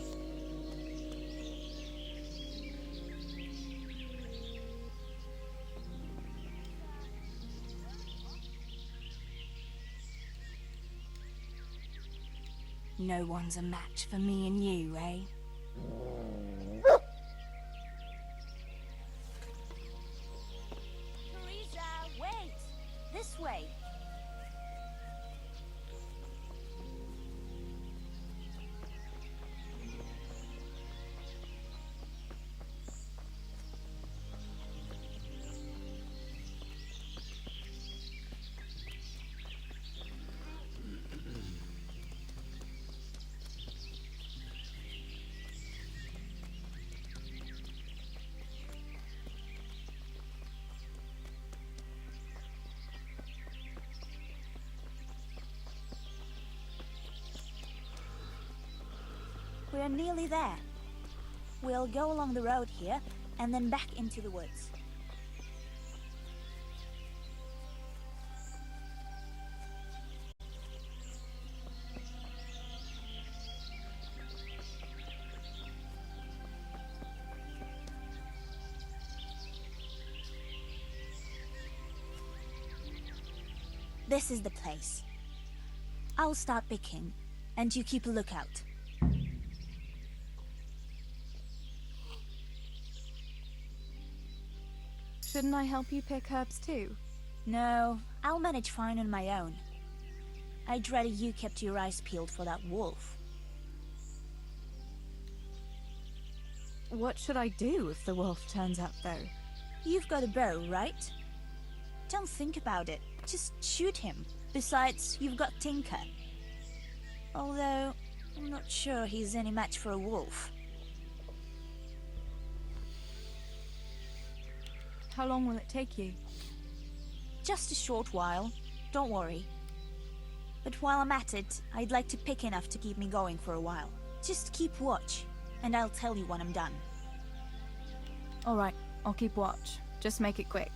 No one's a match for me and you, eh? Teresa, wait! This way! We're nearly there. We'll go along the road here, and then back into the woods. This is the place. I'll start picking, and you keep a lookout. Shouldn't I help you pick herbs too? No, I'll manage fine on my own. I dreaded you kept your eyes peeled for that wolf. What should I do if the wolf turns up, though? You've got a bow, right? Don't think about it. Just shoot him. Besides, you've got Tinker. Although, I'm not sure he's any match for a wolf. How long will it take you? Just a short while. Don't worry. But while I'm at it, I'd like to pick enough to keep me going for a while. Just keep watch, and I'll tell you when I'm done. Alright, I'll keep watch. Just make it quick.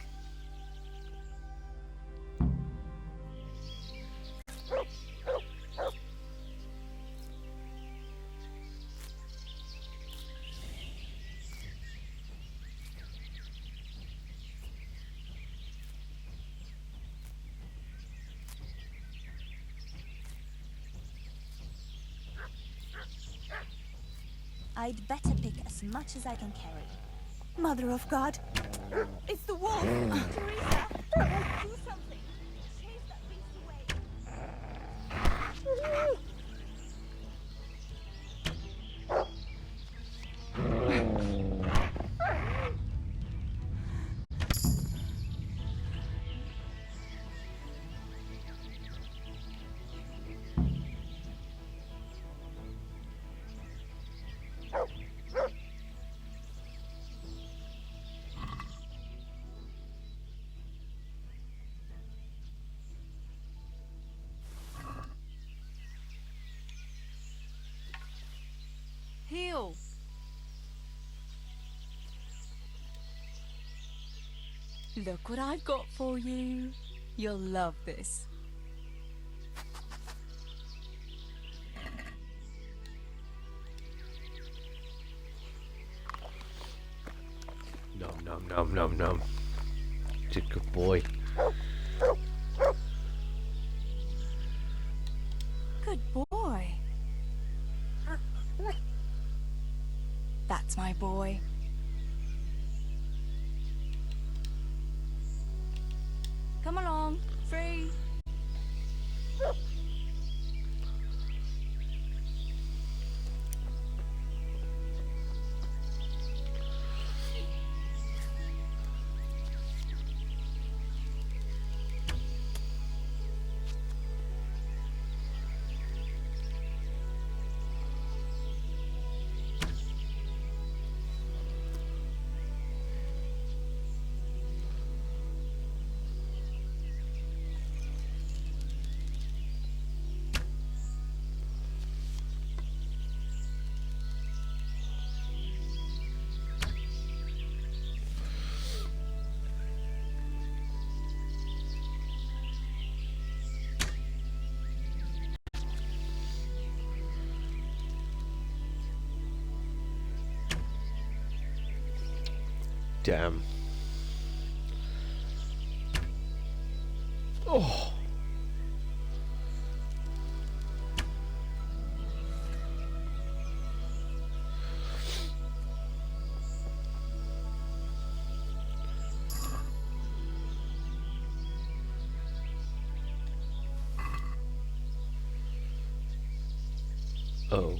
I'd better pick as much as I can carry. Mother of God! It's the wolf! Teresa! Do something! Chase that beast away! Heal! Look what I've got for you. You'll love this. Nom nom nom nom nom. Good boy. Good boy. That's my boy. Come along, free. Damn. Oh. Oh.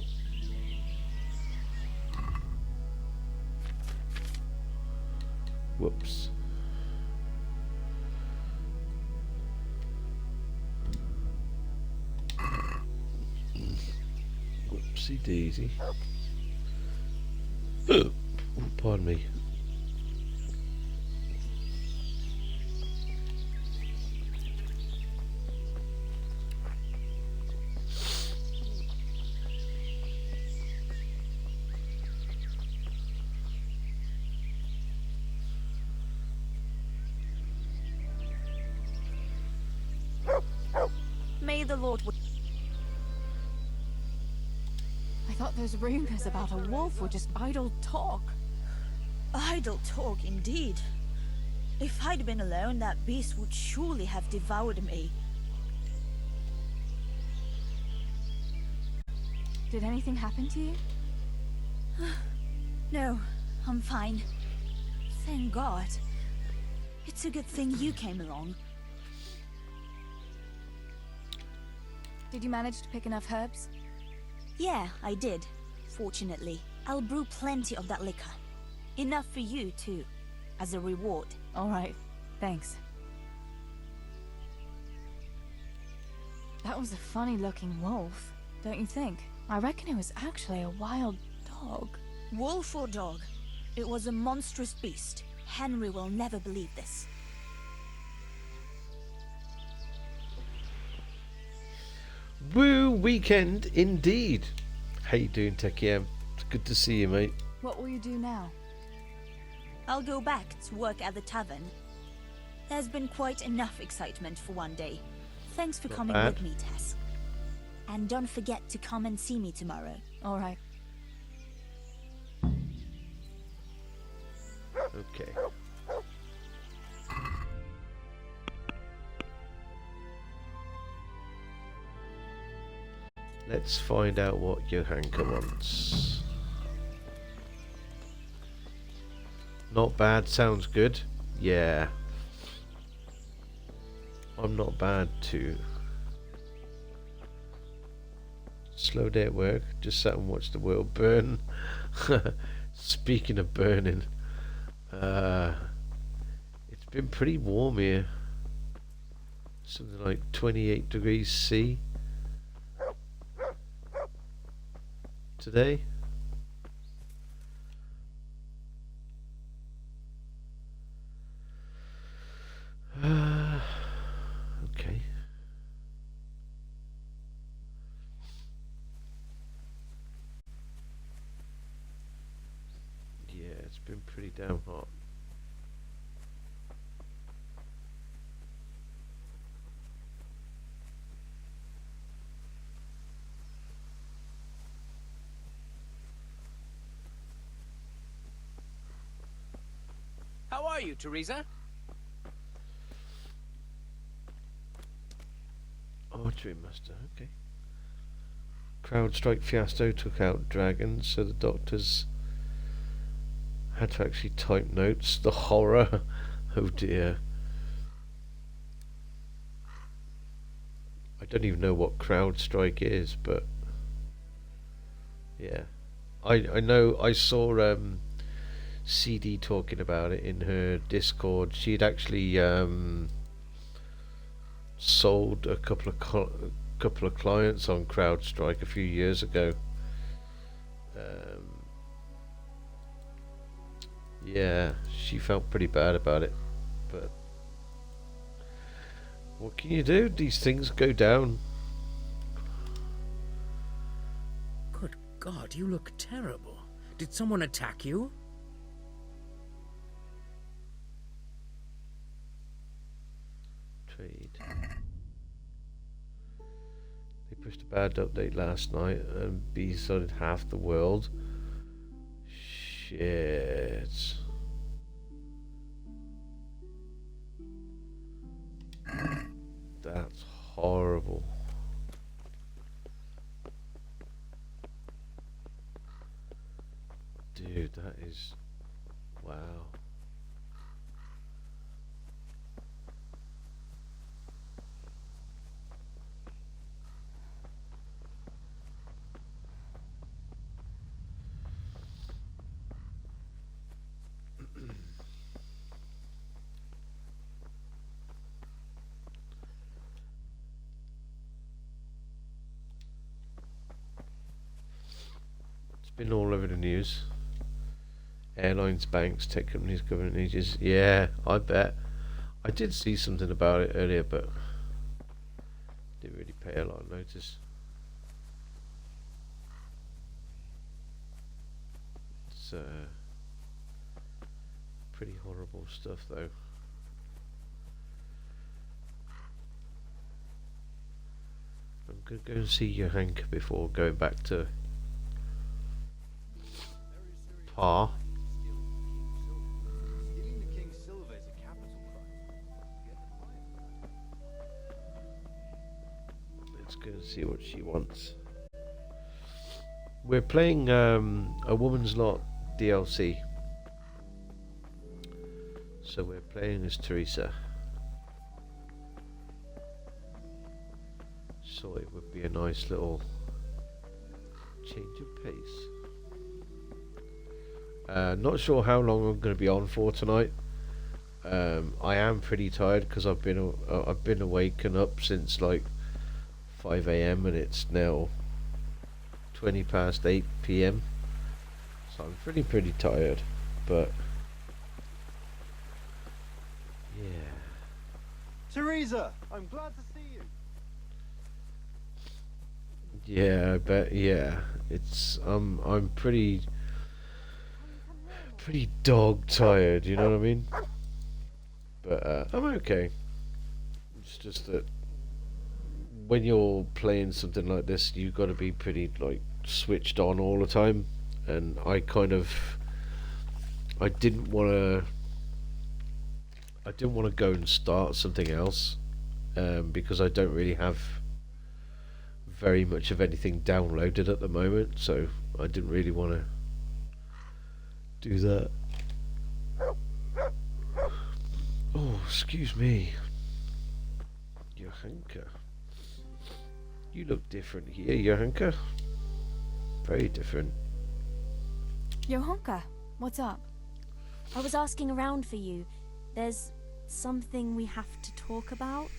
Whoops. Whoopsie daisy. Oh, pardon me. May the Lord... I thought those rumors about a wolf were just idle talk. Idle talk, indeed. If I'd been alone, that beast would surely have devoured me. Did anything happen to you? No, I'm fine. Thank God. It's a good thing you came along. Did you manage to pick enough herbs? Yeah, I did. Fortunately, I'll brew plenty of that liquor. Enough for you, too. As a reward. All right. Thanks. That was a funny-looking wolf, don't you think? I reckon it was actually a wild dog. Wolf or dog? It was a monstrous beast. Henry will never believe this. Woo weekend indeed. How you doing, Techie? It's good to see you, mate. What will you do now? I'll go back to work at the tavern. There's been quite enough excitement for one day. Thanks for coming with me, Tess. And don't forget to come and see me tomorrow. All right. Okay. Let's find out what Johanka wants. Not bad, sounds good. Yeah. I'm not bad too. Slow day at work, just sat and watched the world burn. Speaking of burning, it's been pretty warm here. Something like 28 degrees C today. Okay. Yeah, it's been pretty damn hot. How are you, Teresa? Archery master, okay. CrowdStrike Fiasco took out dragons, so the doctors had to actually type notes. The horror. Oh dear. I don't even know what CrowdStrike is, but yeah. I know I saw CD talking about it in her Discord. She'd actually sold a couple of clients on CrowdStrike a few years ago. Yeah, she felt pretty bad about it, but what can you do? These things go down. Good God, you look terrible. Did someone attack you? Trade. They pushed a bad update last night and B-sodded half the world. Shit. horrible. Dude, that is... wow. Been all over the news. Airlines, banks, tech companies, government agencies. Yeah, I bet. I did see something about it earlier, but didn't really pay a lot of notice. It's pretty horrible stuff, though. I'm gonna go and see your Hank before going back to Pa. Stealing the king's silver is a capital crime. Let's go and see what she wants. We're playing A Woman's Lot DLC. So we're playing as Teresa. So it would be a nice little change of pace. Not sure how long I'm going to be on for tonight. I am pretty tired because I've been awake and up since like 5 AM and it's now 20 past 8 PM. So I'm pretty tired, but yeah. Teresa, I'm glad to see you. Yeah, I bet. Yeah, it's I'm pretty dog tired, you know what I mean? But I'm okay. It's just that when you're playing something like this, you've got to be pretty like switched on all the time, and I didn't want to go and start something else because I don't really have very much of anything downloaded at the moment, so I didn't really want to do that. Oh, excuse me. Johanka. You look different here, Johanka. Very different. Johanka, what's up? I was asking around for you. There's something we have to talk about.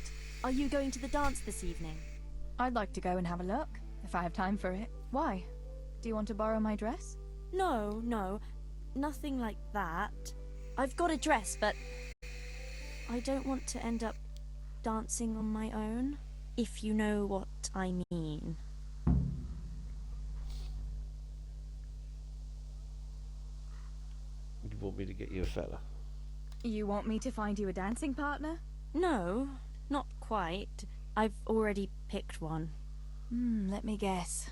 Are you going to the dance this evening? I'd like to go and have a look, if I have time for it. Why? Do you want to borrow my dress? No, nothing like that. I've got a dress, but I don't want to end up dancing on my own, if you know what I mean. You want me to get you a fella? You want me to find you a dancing partner? No, not quite. I've already picked one. Let me guess.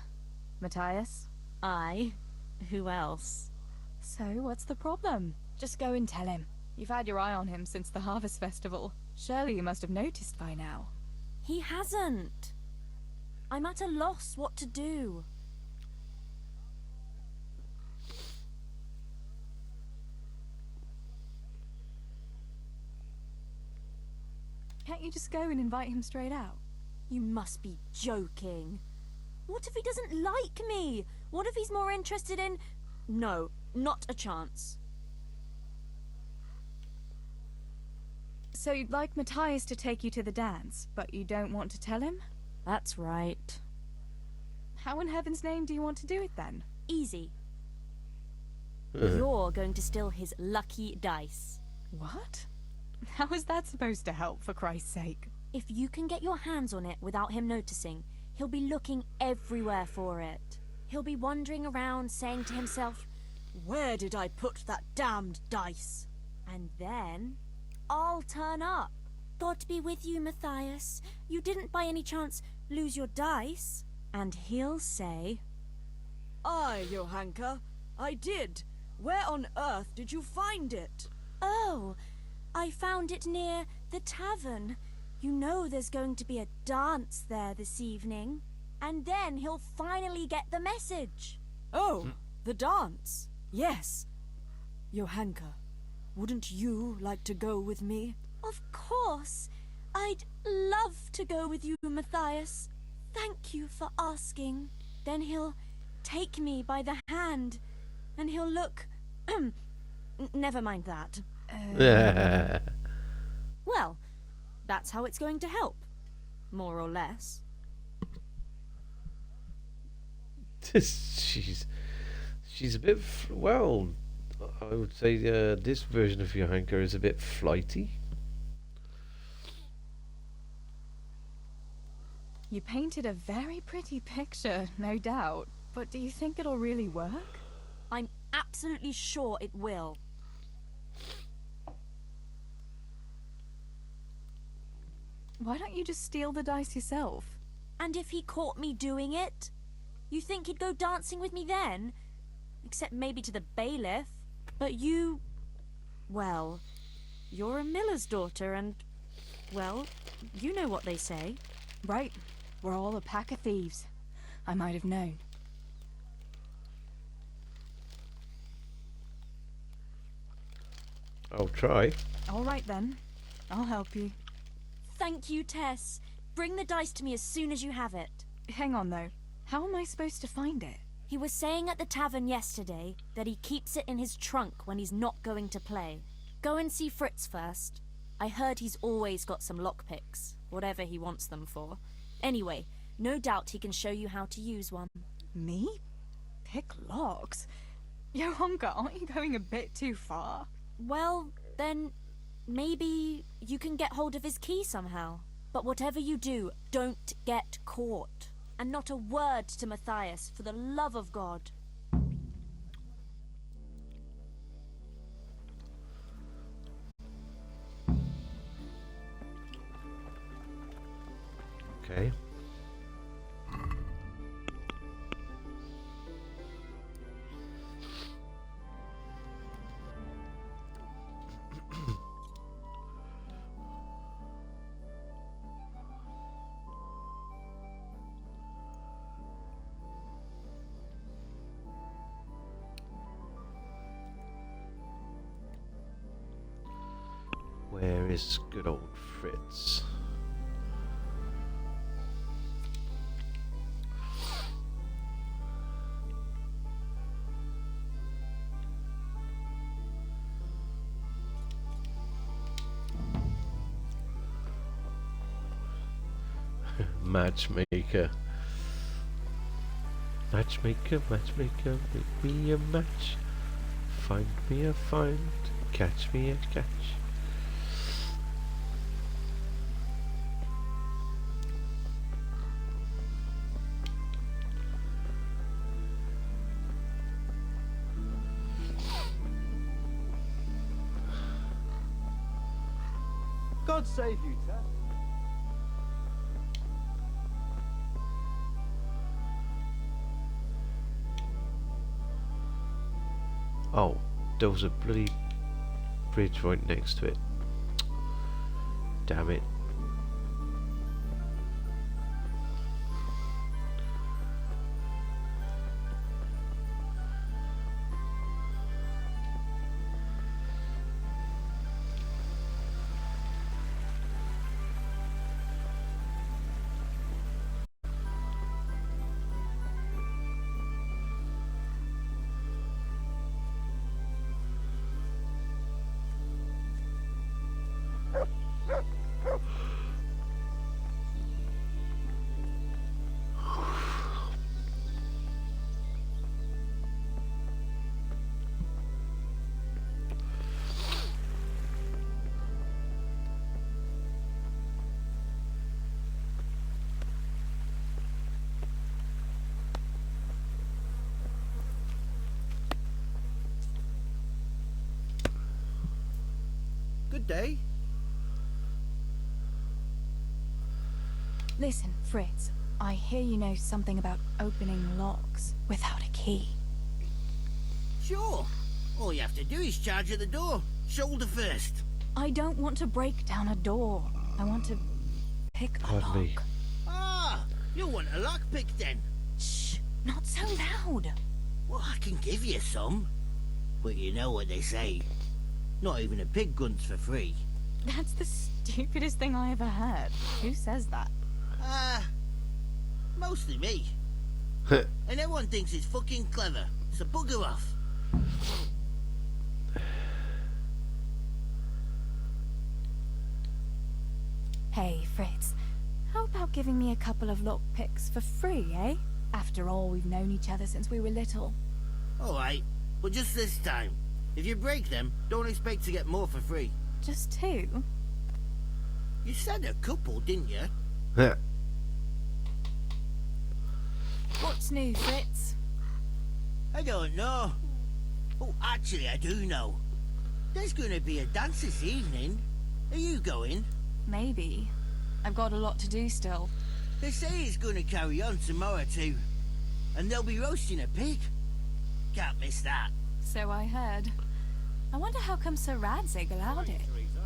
Matthias? Aye. Who else? So, what's the problem? Just go and tell him. You've had your eye on him since the Harvest Festival. Surely you must have noticed by now. He hasn't. I'm at a loss what to do. Can't you just go and invite him straight out? You must be joking. What if he doesn't like me? What if he's more interested in... No, not a chance. So you'd like Matthias to take you to the dance, but you don't want to tell him? That's right. How in heaven's name do you want to do it then? Easy. You're going to steal his lucky dice. What? How is that supposed to help, for Christ's sake? If you can get your hands on it without him noticing, he'll be looking everywhere for it. He'll be wandering around saying to himself, "Where did I put that damned dice?" And then I'll turn up. God be with you, Matthias. You didn't by any chance lose your dice? And he'll say, Aye, Johanka, I did. Where on earth did you find it? Oh, I found it near the tavern. You know there's going to be a dance there this evening, and then he'll finally get the message. Oh, the dance. Yes. Johanka, wouldn't you like to go with me? Of course. I'd love to go with you, Matthias. Thank you for asking. Then he'll take me by the hand, and he'll look... Never mind that. Well, that's how it's going to help. More or less. She's a bit... well, I would say this version of Johanka is a bit flighty. You painted a very pretty picture, no doubt. But do you think it'll really work? I'm absolutely sure it will. Why don't you just steal the dice yourself? And if he caught me doing it? You think he'd go dancing with me then? Except maybe to the bailiff. But you... well, you're a miller's daughter and... well, you know what they say. Right. We're all a pack of thieves. I might have known. I'll try. All right then. I'll help you. Thank you, Tess. Bring the dice to me as soon as you have it. Hang on, though. How am I supposed to find it? He was saying at the tavern yesterday that he keeps it in his trunk when he's not going to play. Go and see Fritz first. I heard he's always got some lockpicks, whatever he wants them for. Anyway, no doubt he can show you how to use one. Me? Pick locks? Johanka, aren't you going a bit too far? Well, then... maybe you can get hold of his key somehow. But whatever you do, don't get caught. And not a word to Matthias, for the love of God. Okay. Where is good old Fritz? Matchmaker. Matchmaker, matchmaker, make me a match. Find me a find, catch me a catch. God save you, Tess. Oh, there was a bloody bridge right next to it. Damn it. Good day. Listen, Fritz. I hear you know something about opening locks without a key. Sure. All you have to do is charge at the door. Shoulder first. I don't want to break down a door. I want to pick a Pardon me. lock. Ah, you want a lockpick then? Shh, not so loud. Well, I can give you some. But you know what they say. Not even a pig gun's for free. That's the stupidest thing I ever heard. Who says that? Mostly me. And everyone thinks it's fucking clever, so bugger off. Hey, Fritz, how about giving me a couple of lockpicks for free, eh? After all, we've known each other since we were little. Alright, but just this time. If you break them, don't expect to get more for free. Just 2? You said a couple, didn't you? What's new, Fritz? I don't know. Oh, actually, I do know. There's gonna be a dance this evening. Are you going? Maybe. I've got a lot to do still. They say it's gonna carry on tomorrow too. And they'll be roasting a pig. Can't miss that. So I heard. I wonder how come Sir Radzig allowed it.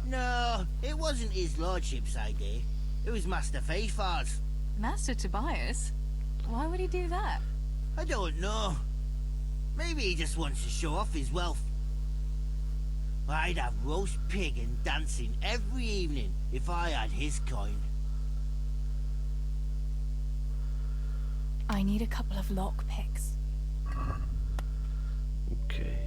No, it wasn't his lordship's idea. It was Master Faithfar's. Master Tobias? Why would he do that? I don't know. Maybe he just wants to show off his wealth. I'd have roast pig and dancing every evening if I had his coin. I need a couple of lockpicks. Okay.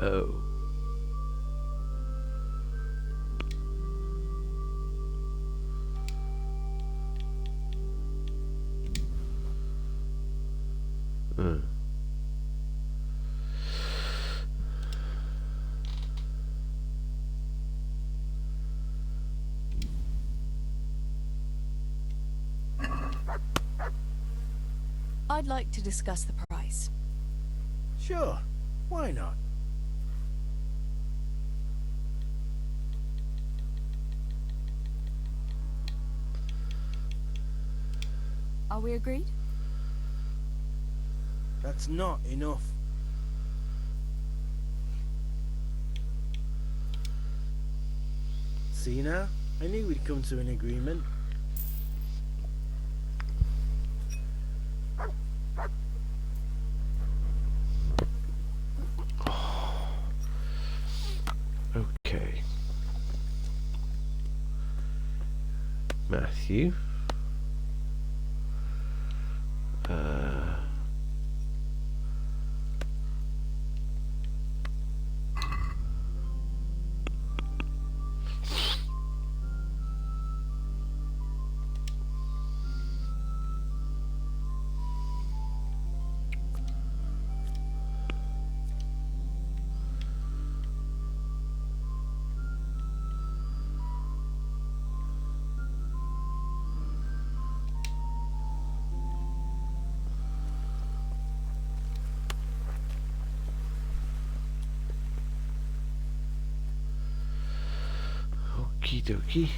Oh. I'd like to discuss the price. Sure, why not? Are we agreed? That's not enough. See now? I knew we'd come to an agreement. Okay. Matthew. Okie dokie.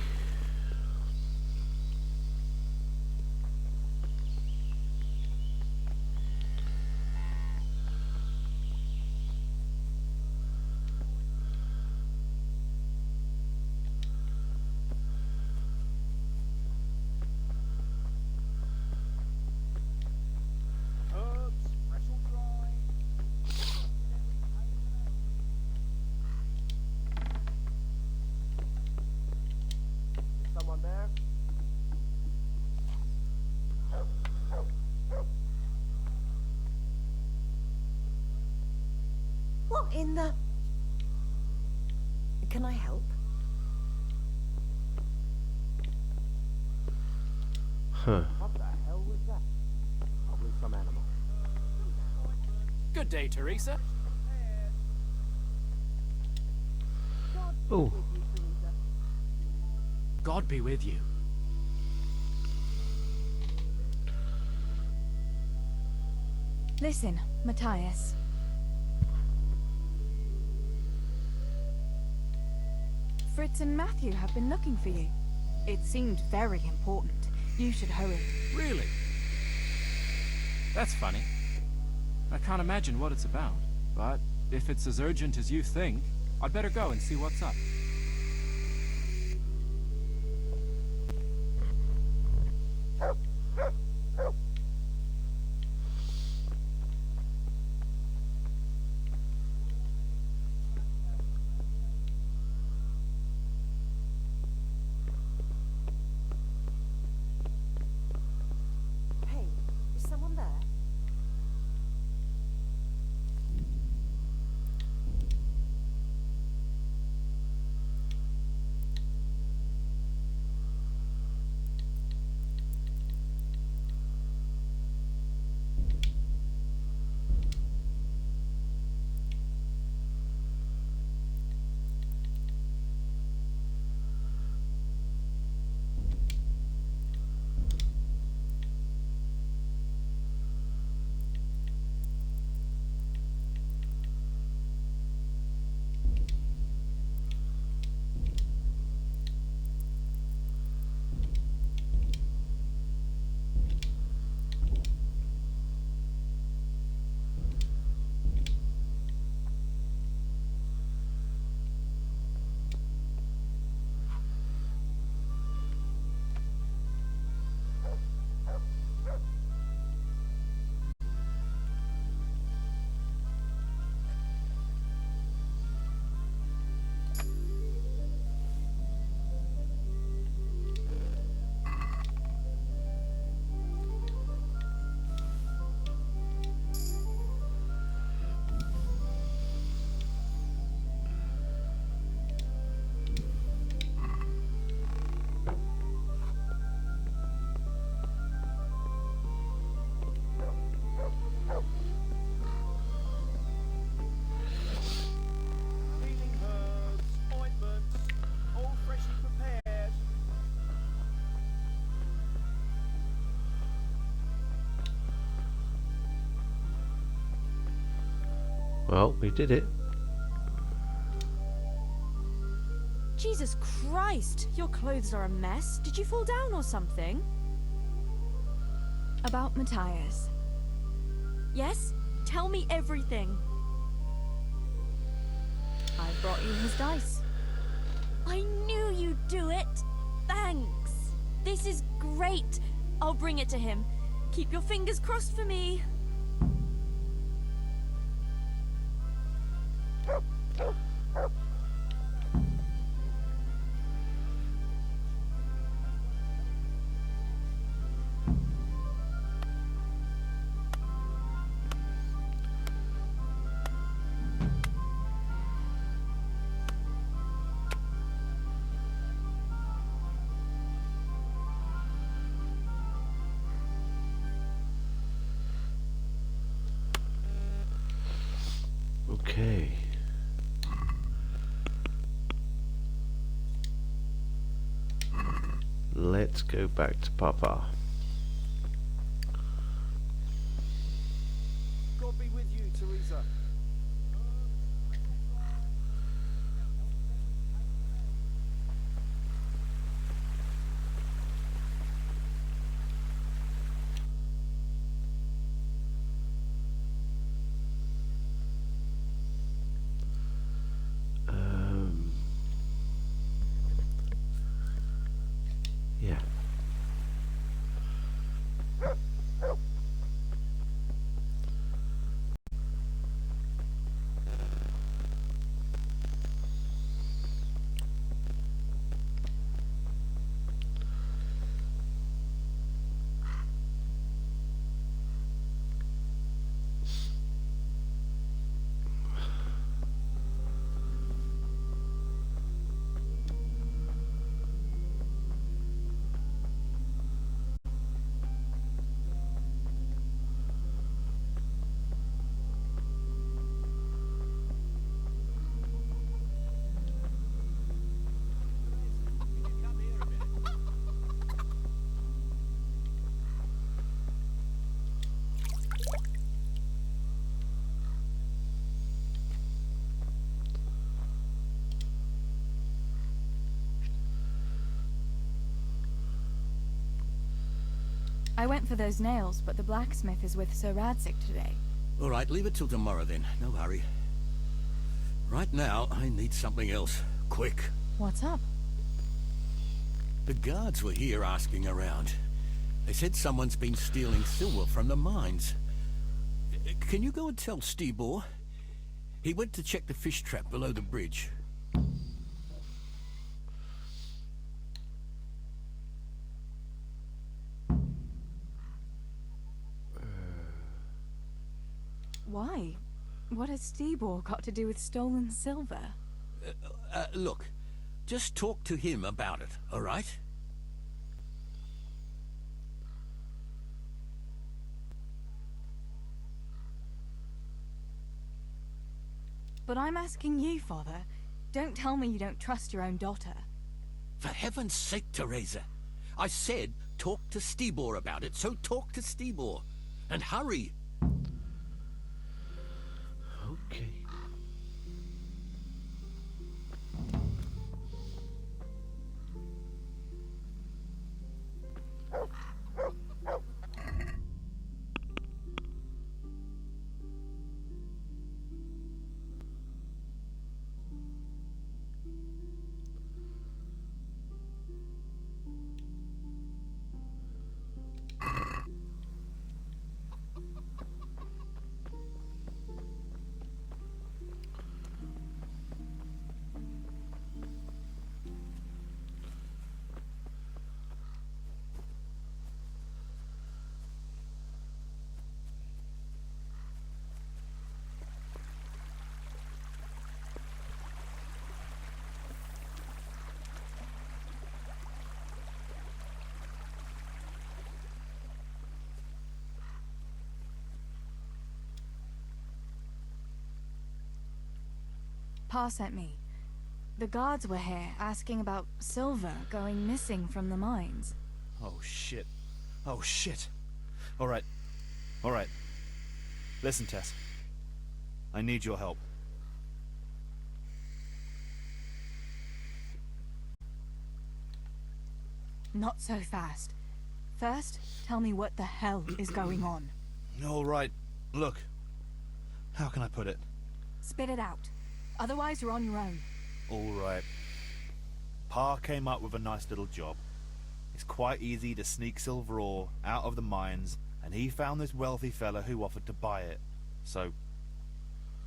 Someone there? What in the... Can I help? Huh. What the hell was that? Probably some animal. Good day, Teresa. Oh. God be with you. Listen, Matthias. Fritz and Matthew have been looking for you. It seemed very important. You should hurry. Really? That's funny. I can't imagine what it's about, but if it's as urgent as you think, I'd better go and see what's up. Hey, is someone there? Well, we did it. Jesus Christ! Your clothes are a mess. Did you fall down or something? About Matthias. Yes? Tell me everything. I brought you his dice. I knew you'd do it. Thanks. This is great. I'll bring it to him. Keep your fingers crossed for me. Okay. Let's go back to Papa. God be with you, Teresa. Yeah. I went for those nails, but the blacksmith is with Sir Radzig today. All right, leave it till tomorrow then. No hurry. Right now, I need something else. Quick. What's up? The guards were here asking around. They said someone's been stealing silver from the mines. Can you go and tell Stibor? He went to check the fish trap below the bridge. Why? What has Stibor got to do with stolen silver? Look, just talk to him about it, all right? But I'm asking you, Father. Don't tell me you don't trust your own daughter. For heaven's sake, Teresa. I said talk to Stibor about it, so talk to Stibor. And hurry. Okay. Pa sent me. The guards were here asking about silver going missing from the mines. Oh, shit. Oh, shit. All right. All right. Listen, Tess. I need your help. Not so fast. First, tell me what the hell is going on. All right. Look. How can I put it? Spit it out. Otherwise, you're on your own. All right. Pa came up with a nice little job. It's quite easy to sneak silver ore out of the mines, and he found this wealthy fella who offered to buy it. So,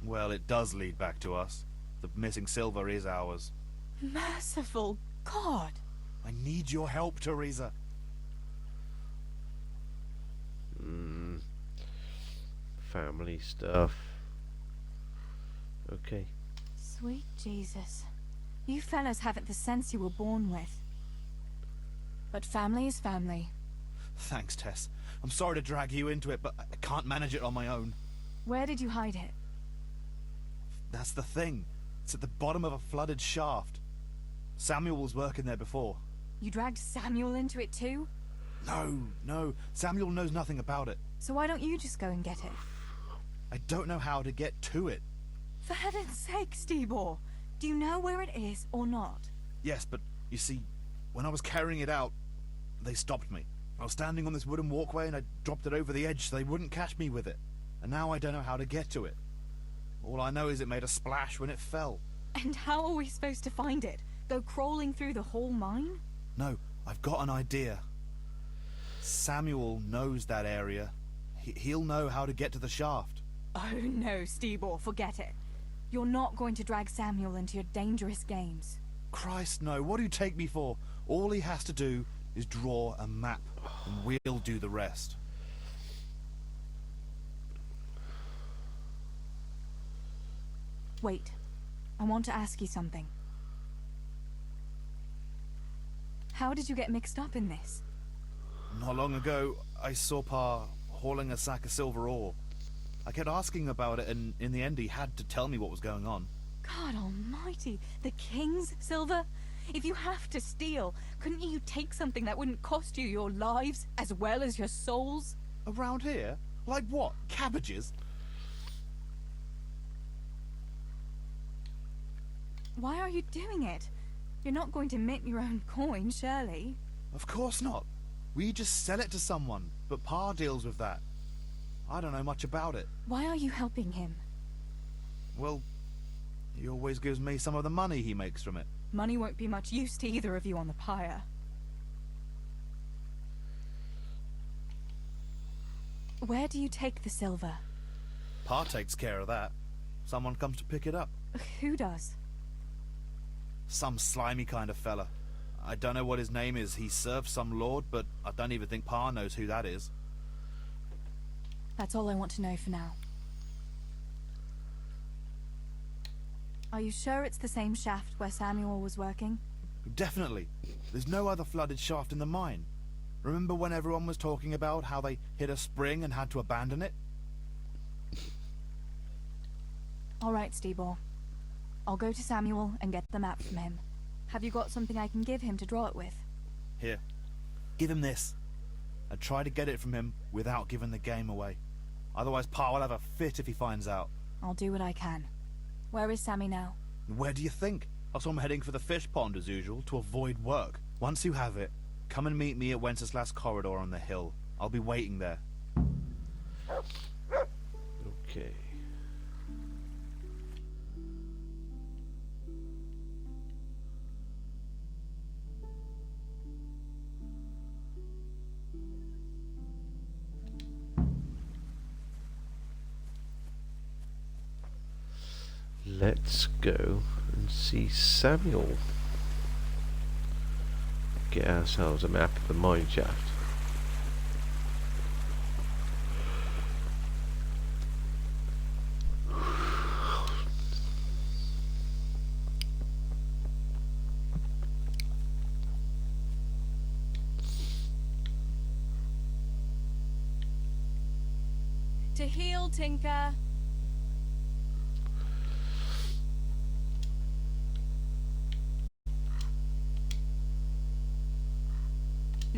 well, it does lead back to us. The missing silver is ours. Merciful God! I need your help, Teresa. Family stuff. Okay. Sweet Jesus. You fellas haven't the sense you were born with. But family is family. Thanks, Tess. I'm sorry to drag you into it, but I can't manage it on my own. Where did you hide it? That's the thing. It's at the bottom of a flooded shaft. Samuel was working there before. You dragged Samuel into it too? No. Samuel knows nothing about it. So why don't you just go and get it? I don't know how to get to it. For heaven's sake, Stibor! Do you know where it is or not? Yes, but you see, when I was carrying it out, they stopped me. I was standing on this wooden walkway and I dropped it over the edge so they wouldn't catch me with it. And now I don't know how to get to it. All I know is it made a splash when it fell. And how are we supposed to find it? Go crawling through the whole mine? No, I've got an idea. Samuel knows that area. He'll know how to get to the shaft. Oh no, Stibor, forget it. You're not going to drag Samuel into your dangerous games. Christ, no. What do you take me for? All he has to do is draw a map, and we'll do the rest. Wait. I want to ask you something. How did you get mixed up in this? Not long ago, I saw Pa hauling a sack of silver ore. I kept asking about it, and in the end he had to tell me what was going on. God almighty, the king's silver? If you have to steal, couldn't you take something that wouldn't cost you your lives as well as your souls? Around here? Like what? Cabbages? Why are you doing it? You're not going to mint your own coin, surely? Of course not. We just sell it to someone, but Pa deals with that. I don't know much about it. Why are you helping him? Well, he always gives me some of the money he makes from it. Money won't be much use to either of you on the pyre. Where do you take the silver? Pa takes care of that. Someone comes to pick it up. Who does? Some slimy kind of fella. I don't know what his name is. He serves some lord, but I don't even think Pa knows who that is. That's all I want to know for now. Are you sure it's the same shaft where Samuel was working? Definitely. There's no other flooded shaft in the mine. Remember when everyone was talking about how they hit a spring and had to abandon it? All right, Steebor. I'll go to Samuel and get the map from him. Have you got something I can give him to draw it with? Here. Give him this. And try to get it from him without giving the game away. Otherwise Pa will have a fit if he finds out. I'll do what I can. Where is Sammy now? Where do you think? I saw him heading for the fish pond as usual to avoid work. Once you have it, come and meet me at Wenceslas Corridor on the hill. I'll be waiting there. Okay. Let's go and see Samuel. Get ourselves a map of the mine shaft. To heal, Tinker.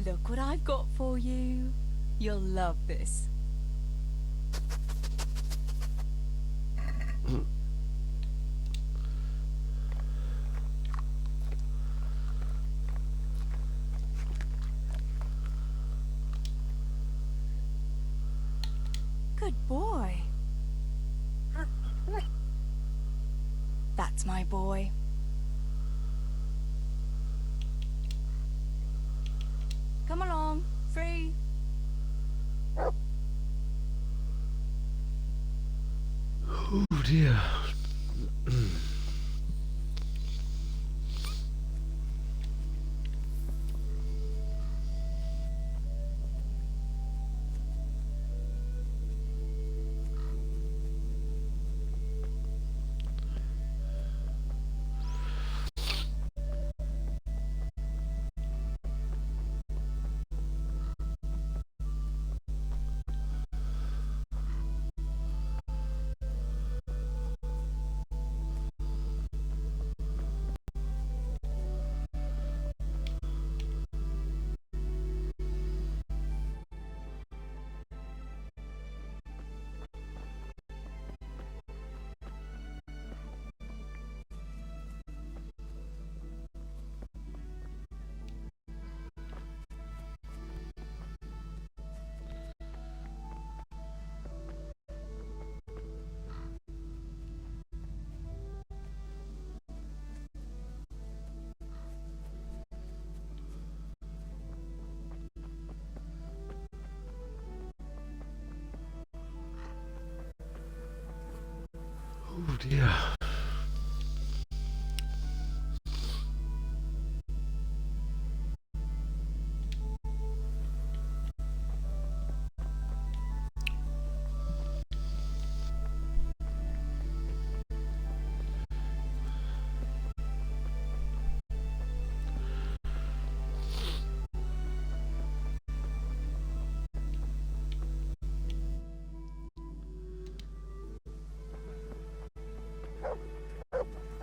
Look what I've got for you. You'll love this. Good boy. That's my boy. Come along, free. Oh dear. Oh dear.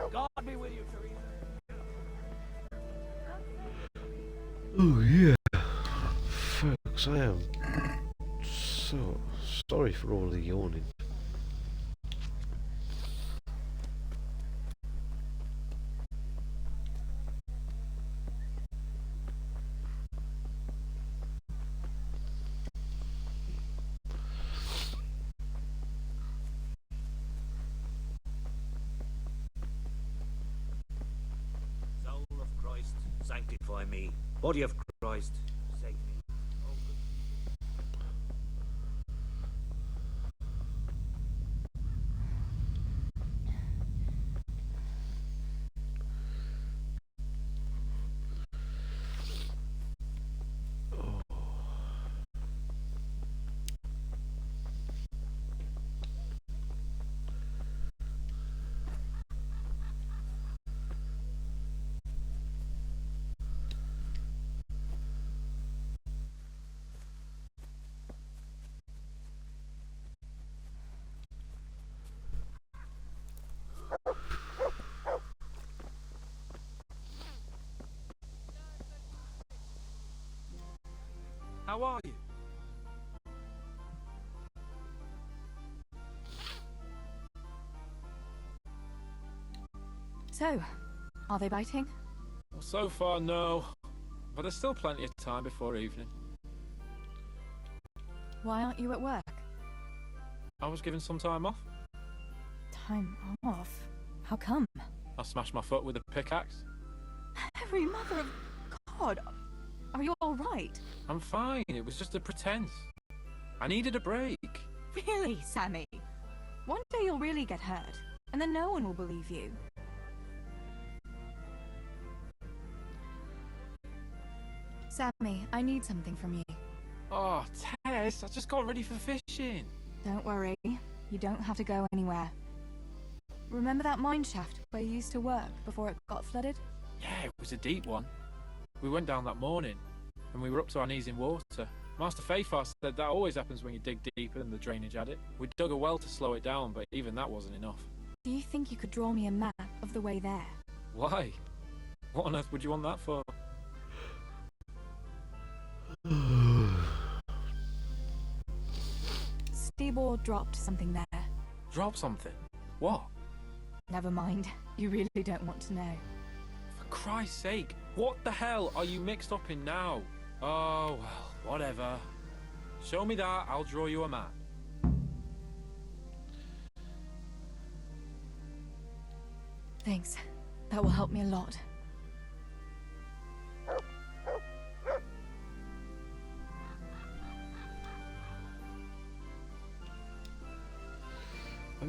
God be with you, Teresa. Oh yeah. Folks, I am so sorry for all the yawning. Body of Christ, save me. How are you? So, are they biting? Well, so far, no. But there's still plenty of time before evening. Why aren't you at work? I was given some time off. Time off? How come? I smashed my foot with a pickaxe. Every mother of God! Are you alright? I'm fine. It was just a pretense. I needed a break. Really, Sammy? One day you'll really get hurt, and then no one will believe you. Sammy, I need something from you. Oh, Tess, I just got ready for fishing. Don't worry. You don't have to go anywhere. Remember that mine shaft where you used to work before it got flooded? Yeah, it was a deep one. We went down that morning, and we were up to our knees in water. Master Fafar said that always happens when you dig deeper than the drainage had it. We dug a well to slow it down, but even that wasn't enough. Do you think you could draw me a map of the way there? Why? What on earth would you want that for? Steebor dropped something there. Drop something? What? Never mind. You really don't want to know. For Christ's sake, what the hell are you mixed up in now? Oh, well, whatever. Show me that, I'll draw you a map. Thanks. That will help me a lot.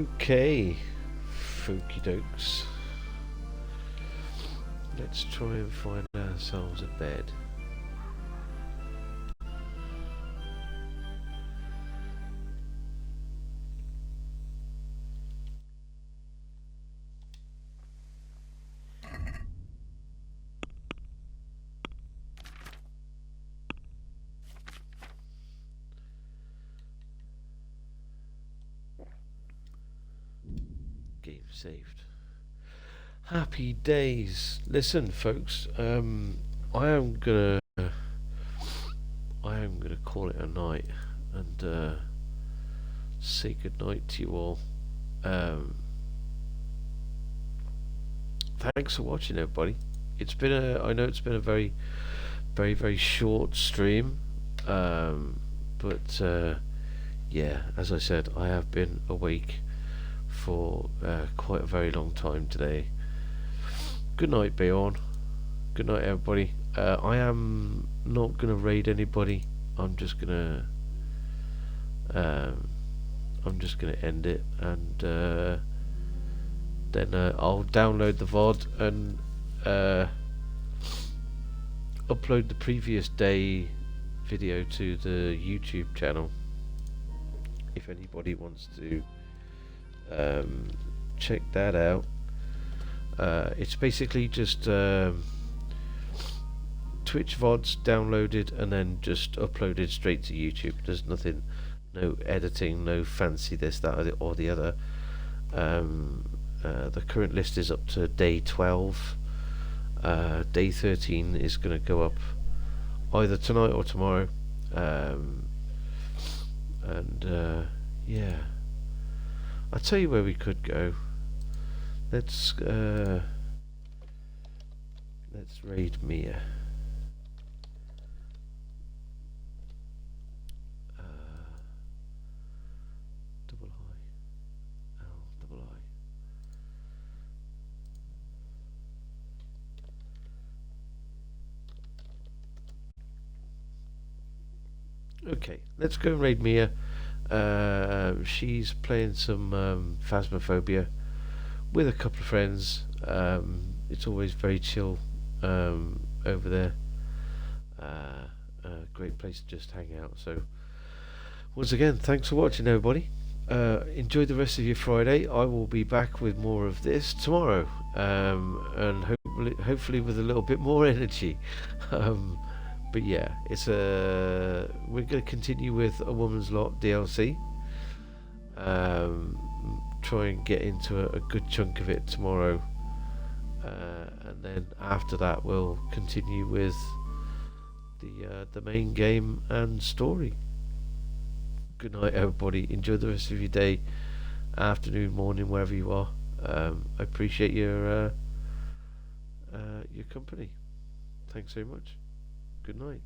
Okay, folky dokes. Let's try and find ourselves a bed. Game saved. Happy days. Listen, folks. I am gonna call it a night and say good night to you all. Thanks for watching, everybody. It's been I know it's been a very, very, very short stream. But yeah, as I said, I have been awake for quite a very long time today. Good night, Bjorn. Good night, everybody. I am not gonna raid anybody. I'm just gonna end it, and then I'll download the VOD and upload the previous day video to the YouTube channel. If anybody wants to check that out. It's basically just Twitch VODs downloaded and then just uploaded straight to YouTube. There's nothing, no editing, no fancy this, that or the other. The current list is up to day 12. Day 13 is going to go up either tonight or tomorrow. Yeah, I'll tell you where we could go. Let's raid Mia. Double I, L double I. Okay, let's go and raid Mia. She's playing some Phasmophobia with a couple of friends. It's always very chill over there. A great place to just hang out. So, once again, thanks for watching, everybody. Enjoy the rest of your Friday. I will be back with more of this tomorrow, and hopefully with a little bit more energy. But yeah, we're going to continue with A Woman's Lot DLC. Try and get into a good chunk of it tomorrow, and then after that we'll continue with the main game and story. Good night, everybody. Enjoy the rest of your day, afternoon, morning, wherever you are. I appreciate your company. Thanks very much. Good night.